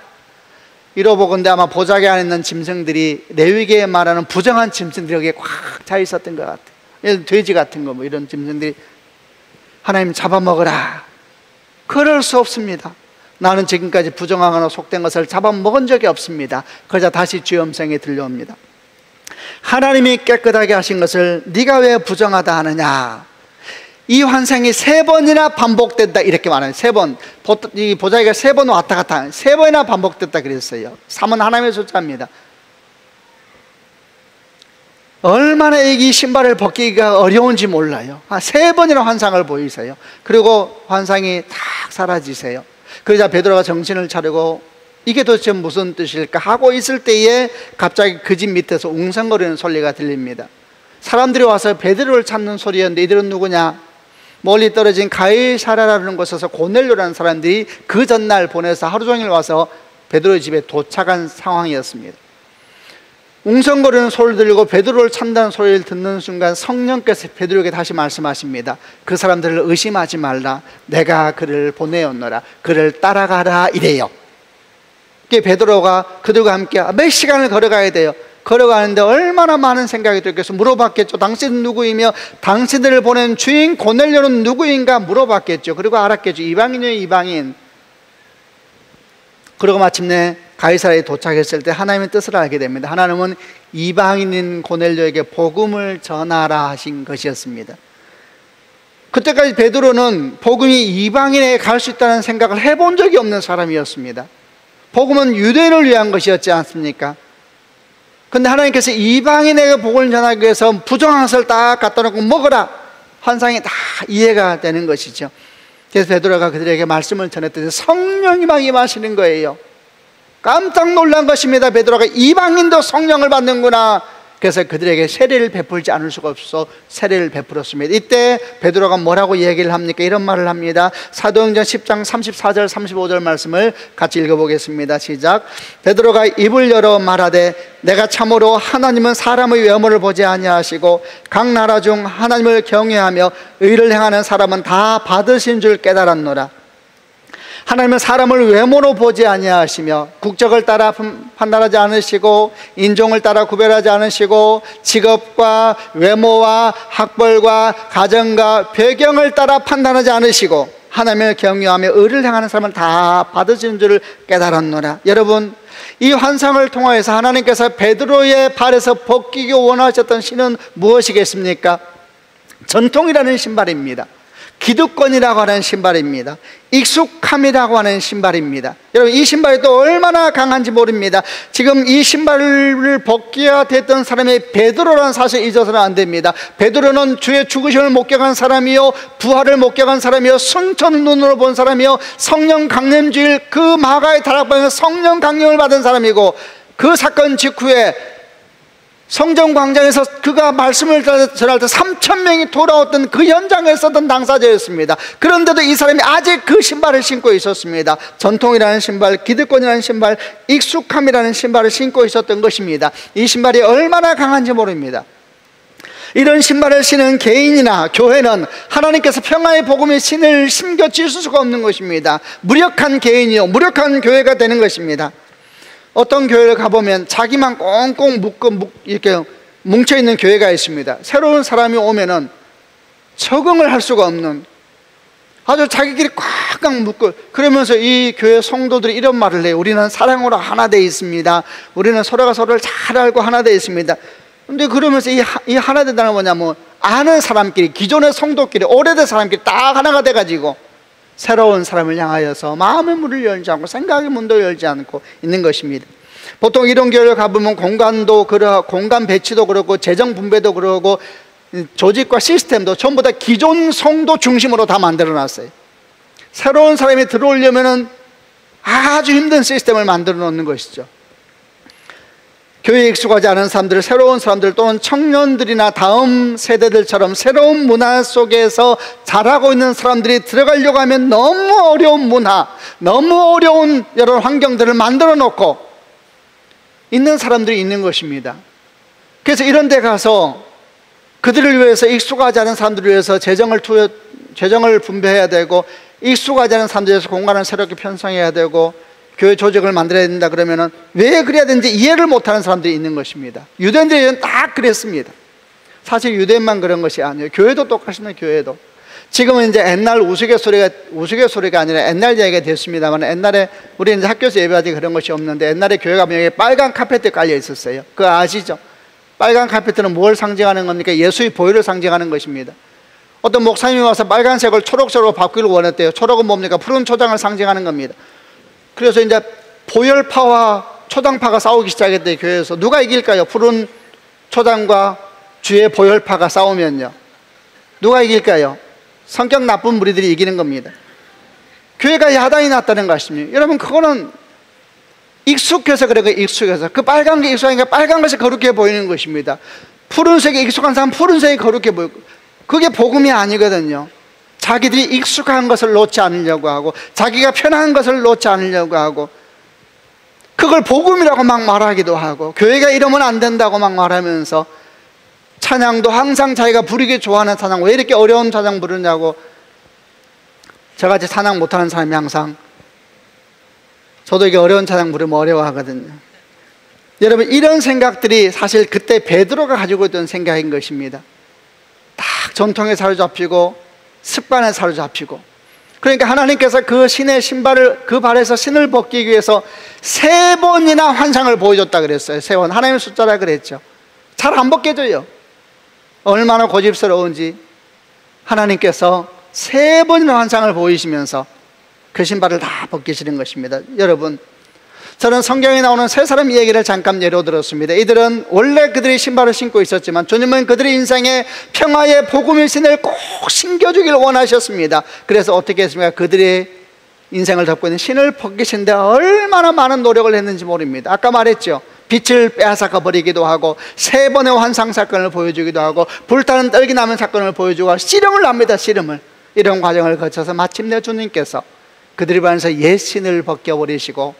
B: 이러보건대 아마 보자기 안에 있는 짐승들이 레위기에 말하는 부정한 짐승들이 여기에 꽉 차 있었던 것 같아요. 돼지 같은 거 뭐 이런 짐승들이 하나님 잡아먹으라. 그럴 수 없습니다. 나는 지금까지 부정하거나 속된 것을 잡아먹은 적이 없습니다. 그러자 다시 주의 음성이 들려옵니다. 하나님이 깨끗하게 하신 것을 네가 왜 부정하다 하느냐? 이 환상이 3번이나 반복된다 이렇게 말해요. 3번. 이 보자기가 3번 왔다 갔다 3번이나 반복됐다 그랬어요. 3은 하나님의 숫자입니다. 얼마나 이 신발을 벗기기가 어려운지 몰라요. 3번이나 환상을 보이세요. 그리고 환상이 탁 사라지세요. 그러자 베드로가 정신을 차리고 이게 도대체 무슨 뜻일까 하고 있을 때에 갑자기 그 집 밑에서 웅성거리는 소리가 들립니다. 사람들이 와서 베드로를 찾는 소리였는데 이들은 누구냐? 멀리 떨어진 가이사랴라는 곳에서 고넬료라는 사람들이 그 전날 보내서 하루 종일 와서 베드로의 집에 도착한 상황이었습니다. 웅성거리는 소리를 들리고 베드로를 찬다는 소리를 듣는 순간 성령께서 베드로에게 다시 말씀하십니다. 그 사람들을 의심하지 말라. 내가 그를 보내었노라. 그를 따라가라 이래요. 베드로가 그들과 함께 몇 시간을 걸어가야 돼요. 걸어가는데 얼마나 많은 생각이 들겠어. 물어봤겠죠. 당신은 누구이며 당신들을 보낸 주인 고넬료는 누구인가 물어봤겠죠. 그리고 알았겠죠. 이방인이에요, 이방인. 그리고 마침내 가이사랴에 도착했을 때 하나님의 뜻을 알게 됩니다. 하나님은 이방인인 고넬료에게 복음을 전하라 하신 것이었습니다. 그때까지 베드로는 복음이 이방인에게 갈 수 있다는 생각을 해본 적이 없는 사람이었습니다. 복음은 유대인을 위한 것이었지 않습니까? 근데 하나님께서 이방인에게 복을 전하기 위해서 부정한 것을 딱 갖다 놓고 먹으라. 환상이 다 이해가 되는 것이죠. 그래서 베드로가 그들에게 말씀을 전했더니 성령이 막 임하시는 거예요. 깜짝 놀란 것입니다. 베드로가 이방인도 성령을 받는구나. 그래서 그들에게 세례를 베풀지 않을 수가 없어서 세례를 베풀었습니다. 이때 베드로가 뭐라고 얘기를 합니까? 이런 말을 합니다. 사도행전 10장 34절 35절 말씀을 같이 읽어보겠습니다. 시작. 베드로가 입을 열어 말하되 내가 참으로 하나님은 사람의 외모를 보지 아니하시고 각 나라 중 하나님을 경외하며 의를 행하는 사람은 다 받으신 줄 깨달았노라. 하나님은 사람을 외모로 보지 아니하시며 국적을 따라 판단하지 않으시고 인종을 따라 구별하지 않으시고 직업과 외모와 학벌과 가정과 배경을 따라 판단하지 않으시고 하나님을 경외하며 의를 행하는 사람은 다 받으신 줄을 깨달았노라. 여러분, 이 환상을 통하여서 하나님께서 베드로의 발에서 벗기기 원하셨던 신은 무엇이겠습니까? 전통이라는 신발입니다. 기득권이라고 하는 신발입니다. 익숙함이라고 하는 신발입니다. 여러분, 이 신발이 또 얼마나 강한지 모릅니다. 지금 이 신발을 벗겨야 됐던 사람이 베드로라는 사실을 잊어서는 안 됩니다. 베드로는 주의 죽으심을 목격한 사람이요, 부활을 목격한 사람이요, 승천 눈으로 본 사람이요, 성령 강림주일 그 마가의 다락방에서 성령 강림을 받은 사람이고, 그 사건 직후에 성전 광장에서 그가 말씀을 전할 때 3,000명이 돌아왔던 그 현장에 있었던 당사자였습니다. 그런데도 이 사람이 아직 그 신발을 신고 있었습니다. 전통이라는 신발, 기득권이라는 신발, 익숙함이라는 신발을 신고 있었던 것입니다. 이 신발이 얼마나 강한지 모릅니다. 이런 신발을 신은 개인이나 교회는 하나님께서 평화의 복음의 신을 심겨 찢을 수가 없는 것입니다. 무력한 개인이요, 무력한 교회가 되는 것입니다. 어떤 교회를 가보면 자기만 꽁꽁 이렇게 뭉쳐있는 교회가 있습니다. 새로운 사람이 오면은 적응을 할 수가 없는, 아주 자기끼리 꽉꽉 묶고, 그러면서 이 교회 성도들이 이런 말을 해요. 우리는 사랑으로 하나 되어 있습니다. 우리는 서로가 서로를 잘 알고 하나 되어 있습니다. 근데 그러면서 이 하나 된다는 뭐냐면, 아는 사람끼리, 기존의 성도끼리, 오래된 사람끼리 딱 하나가 돼가지고 새로운 사람을 향하여서 마음의 문을 열지 않고 생각의 문도 열지 않고 있는 것입니다. 보통 이런 교회를 가보면 공간도 그러고, 공간 배치도 그렇고, 재정 분배도 그러고, 조직과 시스템도 전부 다 기존 성도 중심으로 다 만들어 놨어요. 새로운 사람이 들어오려면 아주 힘든 시스템을 만들어 놓는 것이죠. 교회에 익숙하지 않은 사람들, 새로운 사람들 또는 청년들이나 다음 세대들처럼 새로운 문화 속에서 자라고 있는 사람들이 들어가려고 하면 너무 어려운 문화, 너무 어려운 여러 환경들을 만들어 놓고 있는 사람들이 있는 것입니다. 그래서 이런 데 가서 그들을 위해서, 익숙하지 않은 사람들을 위해서 재정을 분배해야 되고, 익숙하지 않은 사람들을 위해서 공간을 새롭게 편성해야 되고, 교회 조직을 만들어야 된다 그러면은 왜 그래야 되는지 이해를 못하는 사람들이 있는 것입니다. 유대인들은 다 그랬습니다. 사실 유대인만 그런 것이 아니에요. 교회도 똑같습니다. 교회도. 지금은 이제 옛날 우스갯소리가 아니라 옛날 이야기가 됐습니다만, 옛날에 우리 이제 학교에서 예배할 때 그런 것이 없는데, 옛날에 교회 가면 여기 빨간 카페트 깔려 있었어요. 그거 아시죠? 빨간 카페트는 뭘 상징하는 겁니까? 예수의 보혈을 상징하는 것입니다. 어떤 목사님이 와서 빨간색을 초록색으로 바꾸기를 원했대요. 초록은 뭡니까? 푸른 초장을 상징하는 겁니다. 그래서 이제 보혈파와 초장파가 싸우기 시작했대요. 교회에서. 누가 이길까요? 푸른 초장과 주의 보혈파가 싸우면요, 누가 이길까요? 성격 나쁜 무리들이 이기는 겁니다. 교회가 야당이 났다는 것입니다. 여러분, 그거는 익숙해서 그래. 익숙해서 그 빨간 게 익숙하니까 빨간 것이 거룩해 보이는 것입니다. 푸른색에 익숙한 사람은 푸른색이 거룩해 보이고, 그게 복음이 아니거든요. 자기들이 익숙한 것을 놓지 않으려고 하고, 자기가 편한 것을 놓지 않으려고 하고, 그걸 복음이라고 막 말하기도 하고, 교회가 이러면 안 된다고 막 말하면서, 찬양도 항상 자기가 부르기 좋아하는 찬양, 왜 이렇게 어려운 찬양 부르냐고, 저같이 찬양 못하는 사람이 항상, 저도 이게 어려운 찬양 부르면 어려워하거든요. 여러분, 이런 생각들이 사실 그때 베드로가 가지고 있던 생각인 것입니다. 딱 전통에 사로잡히고 습관에 사로잡히고, 그러니까 하나님께서 그 신의 신발을, 그 발에서 신을 벗기 위해서 3번이나 환상을 보여줬다 그랬어요. 3번. 하나님의 숫자라 그랬죠. 잘 안 벗겨져요. 얼마나 고집스러운지 하나님께서 3번이나 환상을 보이시면서 그 신발을 다 벗기시는 것입니다. 여러분, 저는 성경에 나오는 3사람 이야기를 잠깐 예로 들었습니다. 이들은 원래 그들이 신발을 신고 있었지만 주님은 그들의 인생에 평화의 복음의 신을 꼭 신겨주길 원하셨습니다. 그래서 어떻게 했습니까? 그들의 인생을 덮고 있는 신을 벗기시는데 얼마나 많은 노력을 했는지 모릅니다. 아까 말했죠. 빛을 빼앗아가 버리기도 하고, 3번의 환상 사건을 보여주기도 하고, 불타는 떨기 나는 사건을 보여주고, 씨름을 합니다. 씨름을. 이런 과정을 거쳐서 마침내 주님께서 그들이 반해서 옛 신을 벗겨버리시고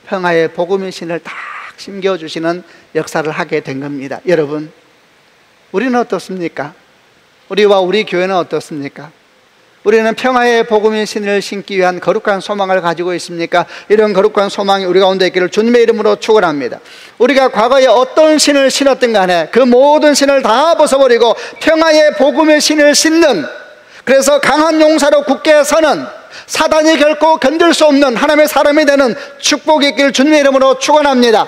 B: 평화의 복음의 신을 딱 심겨주시는 역사를 하게 된 겁니다. 여러분, 우리는 어떻습니까? 우리와 우리 교회는 어떻습니까? 우리는 평화의 복음의 신을 신기 위한 거룩한 소망을 가지고 있습니까? 이런 거룩한 소망이 우리 가운데 있기를 주님의 이름으로 축원합니다. 우리가 과거에 어떤 신을 신었든 간에 그 모든 신을 다 벗어버리고 평화의 복음의 신을 신는, 그래서 강한 용사로 굳게 서는, 사단이 결코 건들 수 없는 하나님의 사람이 되는 축복이 있기를 주님의 이름으로 축원합니다.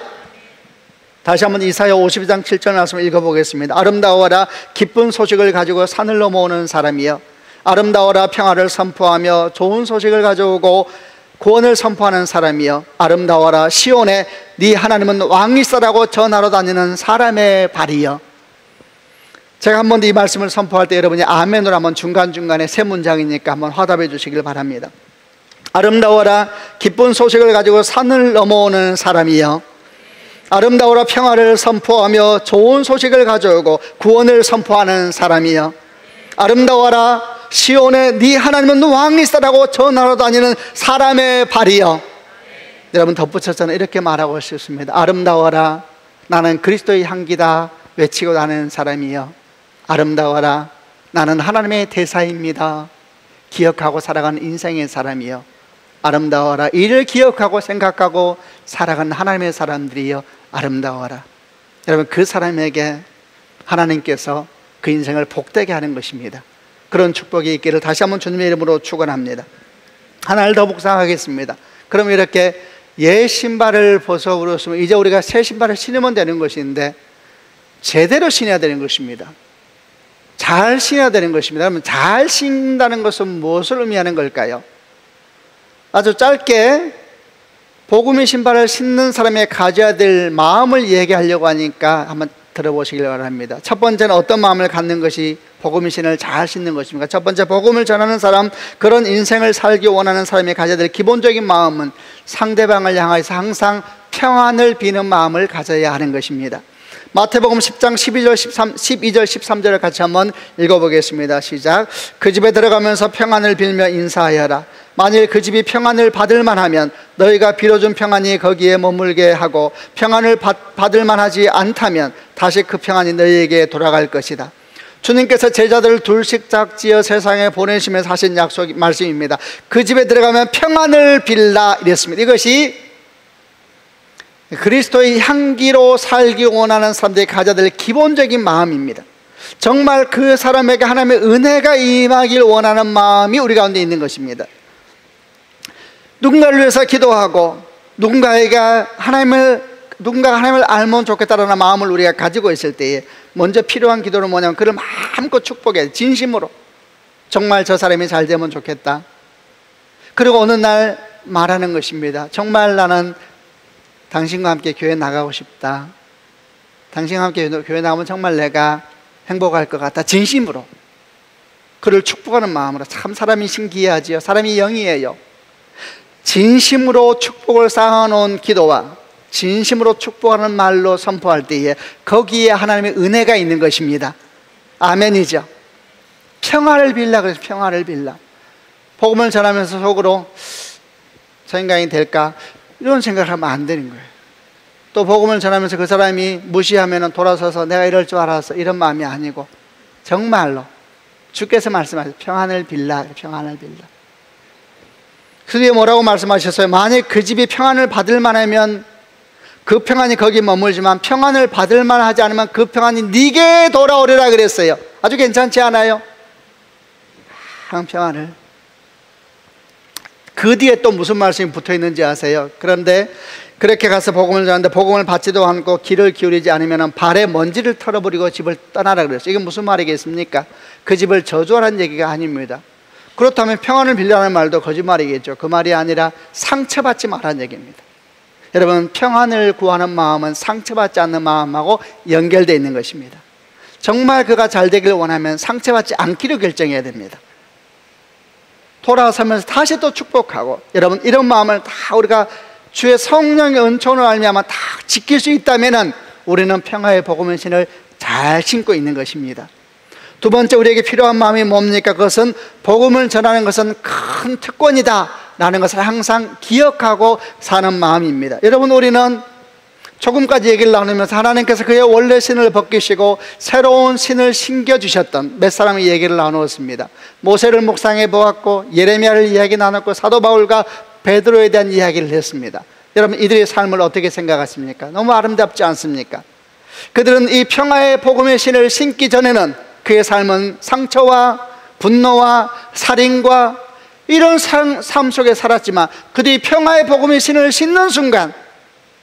B: 다시 한번 이사야 52장 7절 말씀을 읽어보겠습니다. 아름다워라, 기쁜 소식을 가지고 산을 넘어오는 사람이여. 아름다워라, 평화를 선포하며 좋은 소식을 가져오고 구원을 선포하는 사람이여. 아름다워라, 시온에 네 하나님은 왕이시라고 전하러 다니는 사람의 발이여. 제가 한번 이 말씀을 선포할 때 여러분이 아멘으로 한번 중간중간에 3문장이니까 한번 화답해 주시길 바랍니다. 아름다워라, 기쁜 소식을 가지고 산을 넘어오는 사람이여. 아름다워라 평화를 선포하며 좋은 소식을 가져오고 구원을 선포하는 사람이여. 아름다워라 시온에 네 하나님은 왕이시다라고 전하러 다니는 사람의 발이여. 여러분 덧붙여서는 이렇게 말하고 싶습니다. 아름다워라 나는 그리스도의 향기다 외치고 다니는 사람이여. 아름다워라 나는 하나님의 대사입니다 기억하고 살아가는 인생의 사람이여. 아름다워라 이를 기억하고 생각하고 살아가는 하나님의 사람들이여. 아름다워라. 여러분 그 사람에게 하나님께서 그 인생을 복되게 하는 것입니다. 그런 축복이 있기를 다시 한번 주님의 이름으로 축원합니다. 하나를 더 묵상하겠습니다. 그럼 이렇게 옛 신발을 벗어버렸으면 이제 우리가 새 신발을 신으면 되는 것인데 제대로 신어야 되는 것입니다. 잘 신어야 되는 것입니다. 그러면 잘 신다는 것은 무엇을 의미하는 걸까요? 아주 짧게 복음의 신발을 신는 사람이 가져야 될 마음을 얘기하려고 하니까 한번 들어보시길 바랍니다. 첫 번째는 어떤 마음을 갖는 것이 복음의 신을 잘 신는 것입니까? 첫 번째, 복음을 전하는 사람, 그런 인생을 살기 원하는 사람이 가져야 될 기본적인 마음은 상대방을 향해서 항상 평안을 비는 마음을 가져야 하는 것입니다. 마태복음 10장 12절 13절을 같이 한번 읽어보겠습니다. 시작. 그 집에 들어가면서 평안을 빌며 인사하여라. 만일 그 집이 평안을 받을 만하면 너희가 빌어준 평안이 거기에 머물게 하고, 평안을 받을 만하지 않다면 다시 그 평안이 너희에게 돌아갈 것이다. 주님께서 제자들을 둘씩 짝지어 세상에 보내시면서 하신 약속 말씀입니다. 그 집에 들어가면 평안을 빌라 이랬습니다. 이것이 그리스도의 향기로 살기 원하는 사람들이 가져야 될 기본적인 마음입니다. 정말 그 사람에게 하나님의 은혜가 임하길 원하는 마음이 우리 가운데 있는 것입니다. 누군가를 위해서 기도하고 누군가가 하나님을 알면 좋겠다라는 마음을 우리가 가지고 있을 때에 먼저 필요한 기도는 뭐냐면 그를 마음껏 축복해, 진심으로 정말 저 사람이 잘 되면 좋겠다. 그리고 어느 날 말하는 것입니다. 정말 나는 당신과 함께 교회 나가고 싶다. 당신과 함께 교회 나가면 정말 내가 행복할 것 같다. 진심으로 그를 축복하는 마음으로. 참 사람이 신기하지요. 사람이 영이에요. 진심으로 축복을 쌓아놓은 기도와 진심으로 축복하는 말로 선포할 때에 거기에 하나님의 은혜가 있는 것입니다. 아멘이죠. 평화를 빌라 그래서 평화를 빌라. 복음을 전하면서 속으로 저 인간이 될까 이런 생각을 하면 안 되는 거예요. 또 복음을 전하면서 그 사람이 무시하면 돌아서서 내가 이럴 줄 알았어 이런 마음이 아니고 정말로 주께서 말씀하셨어요. 평안을 빌라. 평안을 빌라. 그 뒤에 뭐라고 말씀하셨어요? 만약 그 집이 평안을 받을 만하면 그 평안이 거기 머물지만 평안을 받을 만하지 않으면 그 평안이 네게 돌아오리라 그랬어요. 아주 괜찮지 않아요? 평안을. 그 뒤에 또 무슨 말씀이 붙어 있는지 아세요? 그런데 그렇게 가서 복음을 전하는데 복음을 받지도 않고 귀를 기울이지 않으면 발에 먼지를 털어버리고 집을 떠나라 그랬어요. 이게 무슨 말이겠습니까? 그 집을 저주하라는 얘기가 아닙니다. 그렇다면 평안을 빌라는 말도 거짓말이겠죠. 그 말이 아니라 상처받지 말라는 얘기입니다. 여러분, 평안을 구하는 마음은 상처받지 않는 마음하고 연결되어 있는 것입니다. 정말 그가 잘 되길 원하면 상처받지 않기로 결정해야 됩니다. 돌아서면서 다시 또 축복하고, 여러분 이런 마음을 다 우리가 주의 성령의 은총을 알면 다 지킬 수 있다면 우리는 평화의 복음의 신을 잘 신고 있는 것입니다. 두 번째, 우리에게 필요한 마음이 뭡니까? 그것은 복음을 전하는 것은 큰 특권이다 라는 것을 항상 기억하고 사는 마음입니다. 여러분, 우리는 조금까지 얘기를 나누면서 하나님께서 그의 원래 신을 벗기시고 새로운 신을 신겨주셨던 몇 사람의 얘기를 나누었습니다. 모세를 묵상해 보았고, 예레미야를 이야기 나눴고, 사도 바울과 베드로에 대한 이야기를 했습니다. 여러분, 이들의 삶을 어떻게 생각하십니까? 너무 아름답지 않습니까? 그들은 이 평화의 복음의 신을 신기 전에는 그의 삶은 상처와 분노와 살인과 이런 삶 속에 살았지만, 그들이 평화의 복음의 신을 신는 순간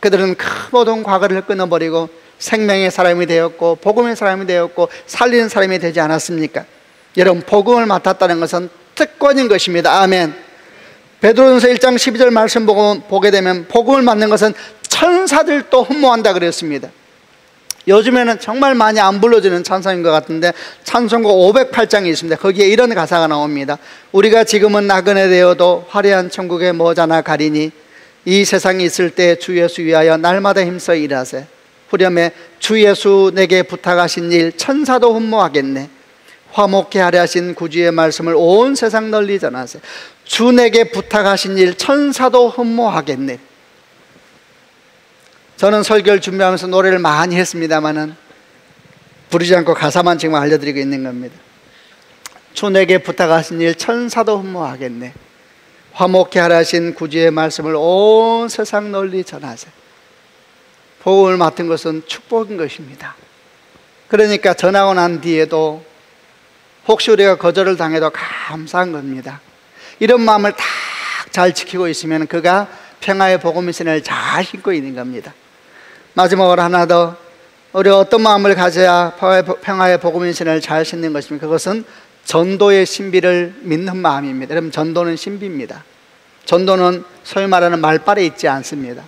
B: 그들은 모든 과거를 끊어버리고 생명의 사람이 되었고 복음의 사람이 되었고 살리는 사람이 되지 않았습니까? 여러분, 복음을 맡았다는 것은 특권인 것입니다. 아멘. 베드로전서 1장 12절 말씀 보게 되면 복음을 맡는 것은 천사들도 흠모한다 그랬습니다. 요즘에는 정말 많이 안 불러지는 찬송인 것 같은데 찬송가 508장이 있습니다. 거기에 이런 가사가 나옵니다. 우리가 지금은 나그네 되어도 화려한 천국에 머자나 가리니 이 세상에 있을 때 주 예수 위하여 날마다 힘써 일하세. 후렴에 주 예수 내게 부탁하신 일 천사도 흠모하겠네. 화목케 하려 하신 구주의 말씀을 온 세상 널리 전하세. 주 내게 부탁하신 일 천사도 흠모하겠네. 저는 설교를 준비하면서 노래를 많이 했습니다마는 부르지 않고 가사만 지금 알려드리고 있는 겁니다. 주 내게 부탁하신 일 천사도 흠모하겠네. 화목케 하라 하신 구주의 말씀을 온 세상 널리 전하세. 복음을 맡은 것은 축복인 것입니다. 그러니까 전하고 난 뒤에도 혹시 우리가 거절을 당해도 감사한 겁니다. 이런 마음을 딱 잘 지키고 있으면 그가 평화의 복음의 신을 잘 신고 있는 겁니다. 마지막으로 하나 더, 우리 어떤 마음을 가져야 평화의 복음의 신을 잘 신는 것입니까? 그것은 전도의 신비를 믿는 마음입니다. 여러분, 전도는 신비입니다. 전도는 소위 말하는 말발에 있지 않습니다.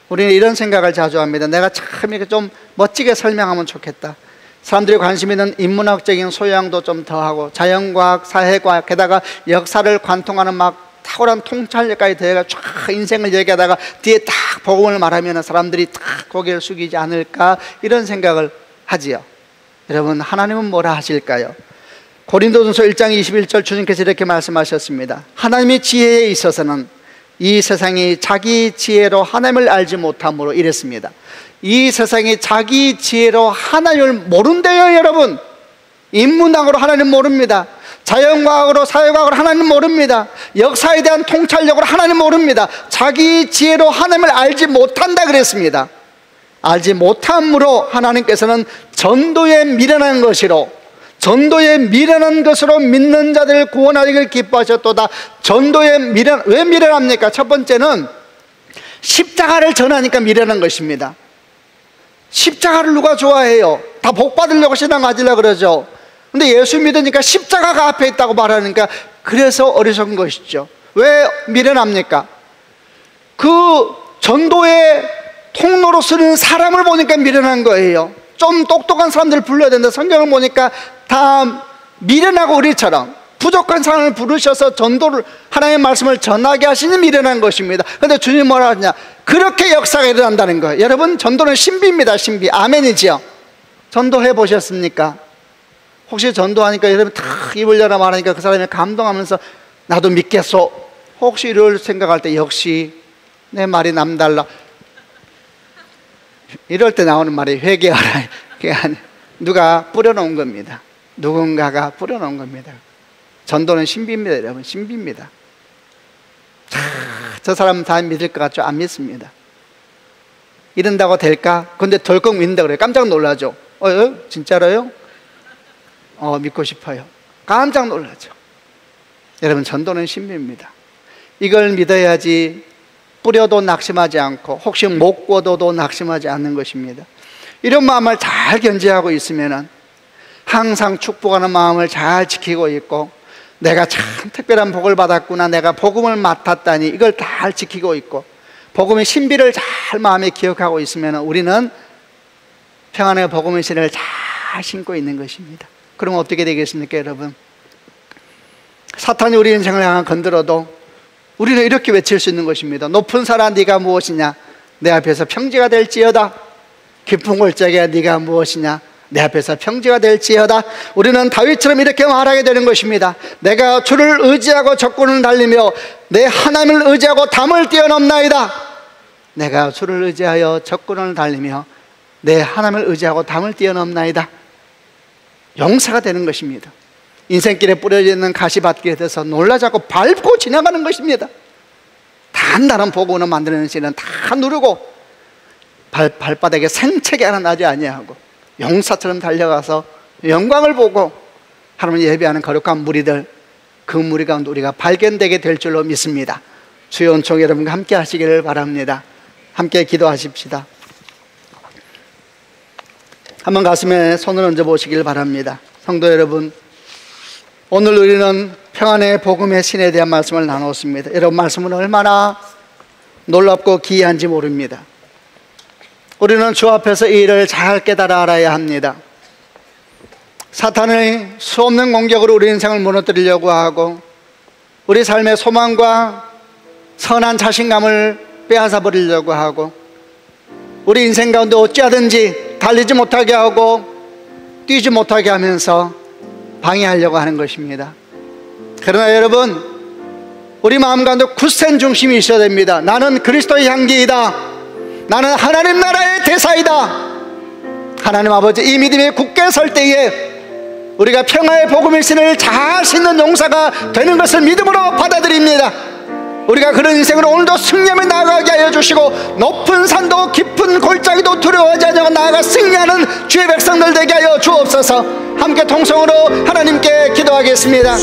B: 우리는 이런 생각을 자주 합니다. 내가 참 이렇게 좀 멋지게 설명하면 좋겠다. 사람들이 관심 있는 인문학적인 소양도 좀 더하고 자연과학, 사회과학, 게다가 역사를 관통하는 막 탁월한 통찰력까지 더해가 쫙 인생을 얘기하다가 뒤에 딱 복음을 말하면 사람들이 딱 고개를 숙이지 않을까, 이런 생각을 하지요. 여러분, 하나님은 뭐라 하실까요? 고린도전서 1장 21절 주님께서 이렇게 말씀하셨습니다. 하나님의 지혜에 있어서는 이 세상이 자기 지혜로 하나님을 알지 못함으로 이랬습니다. 이 세상이 자기 지혜로 하나님을 모른대요. 여러분, 인문학으로 하나님 모릅니다. 자연과학으로, 사회과학으로 하나님 모릅니다. 역사에 대한 통찰력으로 하나님 모릅니다. 자기 지혜로 하나님을 알지 못한다 그랬습니다. 알지 못함으로 하나님께서는 전도에 미련한 것으로, 전도에 미련한 것으로 믿는 자들을 구원하기를 기뻐하셨도다. 전도에 왜 미련합니까? 첫 번째는 십자가를 전하니까 미련한 것입니다. 십자가를 누가 좋아해요? 다 복 받으려고 신앙 가지려고 그러죠. 근데 예수 믿으니까 십자가가 앞에 있다고 말하니까 그래서 어리석은 것이죠. 왜 미련합니까? 그 전도의 통로로 쓰는 사람을 보니까 미련한 거예요. 좀 똑똑한 사람들을 불러야 되는데 성경을 보니까 다 미련하고 우리처럼 부족한 사람을 부르셔서 전도를, 하나님의 말씀을 전하게 하시는 미련한 것입니다. 그런데 주님 뭐라 하냐? 그렇게 역사가 일어난다는 거예요. 여러분, 전도는 신비입니다. 신비. 아멘이지요. 전도해 보셨습니까? 혹시 전도하니까 여러분 탁 입을 열어 말하니까 그 사람이 감동하면서 나도 믿겠소, 혹시 이럴 생각할 때 역시 내 말이 남달라, 이럴 때 나오는 말이 회개하라. 누가 뿌려놓은 겁니다. 누군가가 뿌려놓은 겁니다. 전도는 신비입니다. 여러분, 신비입니다. 저 사람 다 믿을 것 같죠? 안 믿습니다. 이런다고 될까? 근데 덜컥 믿는다 그래요. 깜짝 놀라죠. 진짜로요? 믿고 싶어요. 깜짝 놀라죠. 여러분, 전도는 신비입니다. 이걸 믿어야지 뿌려도 낙심하지 않고 혹시 못 꿔도 낙심하지 않는 것입니다. 이런 마음을 잘 견지하고 있으면 항상 축복하는 마음을 잘 지키고 있고, 내가 참 특별한 복을 받았구나, 내가 복음을 맡았다니, 이걸 잘 지키고 있고 복음의 신비를 잘 마음에 기억하고 있으면 우리는 평안의 복음의 신을 잘 신고 있는 것입니다. 그러면 어떻게 되겠습니까, 여러분? 사탄이 우리 인생을 향해 건드려도 우리는 이렇게 외칠 수 있는 것입니다. 높은 산아 네가 무엇이냐? 내 앞에서 평지가 될지어다. 깊은 골짜기야 네가 무엇이냐? 내 앞에서 평지가 될지어다. 우리는 다윗처럼 이렇게 말하게 되는 것입니다. 내가 주를 의지하고 적군을 달리며 내 하나님을 의지하고 담을 뛰어넘나이다. 내가 주를 의지하여 적군을 달리며 내 하나님을 의지하고 담을 뛰어넘나이다. 용사가 되는 것입니다. 인생길에 뿌려져 있는 가시밭길에 대해서 놀라지 않고 밟고 지나가는 것입니다. 단단한 복음을 만드는 씨는 다 누르고 발바닥에 생채기 하나 나지 아니하고 용사처럼 달려가서 영광을 보고 하나님 예배하는 거룩한 무리들, 그 무리 가운데 우리가 발견되게 될 줄로 믿습니다. 주의 은총 여러분과 함께 하시기를 바랍니다. 함께 기도하십시다. 한번 가슴에 손을 얹어 보시길 바랍니다. 성도 여러분, 오늘 우리는 평안의 복음의 신에 대한 말씀을 나눴습니다. 여러분, 말씀은 얼마나 놀랍고 귀한지 모릅니다. 우리는 주 앞에서 이 일을 잘 깨달아 알아야 합니다. 사탄의 수없는 공격으로 우리 인생을 무너뜨리려고 하고 우리 삶의 소망과 선한 자신감을 빼앗아 버리려고 하고, 우리 인생 가운데 어찌하든지 달리지 못하게 하고 뛰지 못하게 하면서 방해하려고 하는 것입니다. 그러나 여러분, 우리 마음 가운데 굳센 중심이 있어야 됩니다. 나는 그리스도의 향기이다. 나는 하나님 나라의 대사이다. 하나님 아버지, 이 믿음에 굳게 설 때에 우리가 평화의 복음의 신을 잘 싣는 용사가 되는 것을 믿음으로 받아들입니다. 우리가 그런 인생으로 오늘도 승리하며 나아가게 하여 주시고, 높은 산도 깊은 골짜기도 두려워하지 않고 나아가 승리하는 주의 백성들 되게 하여 주옵소서. 함께 통성으로 하나님께 기도하겠습니다.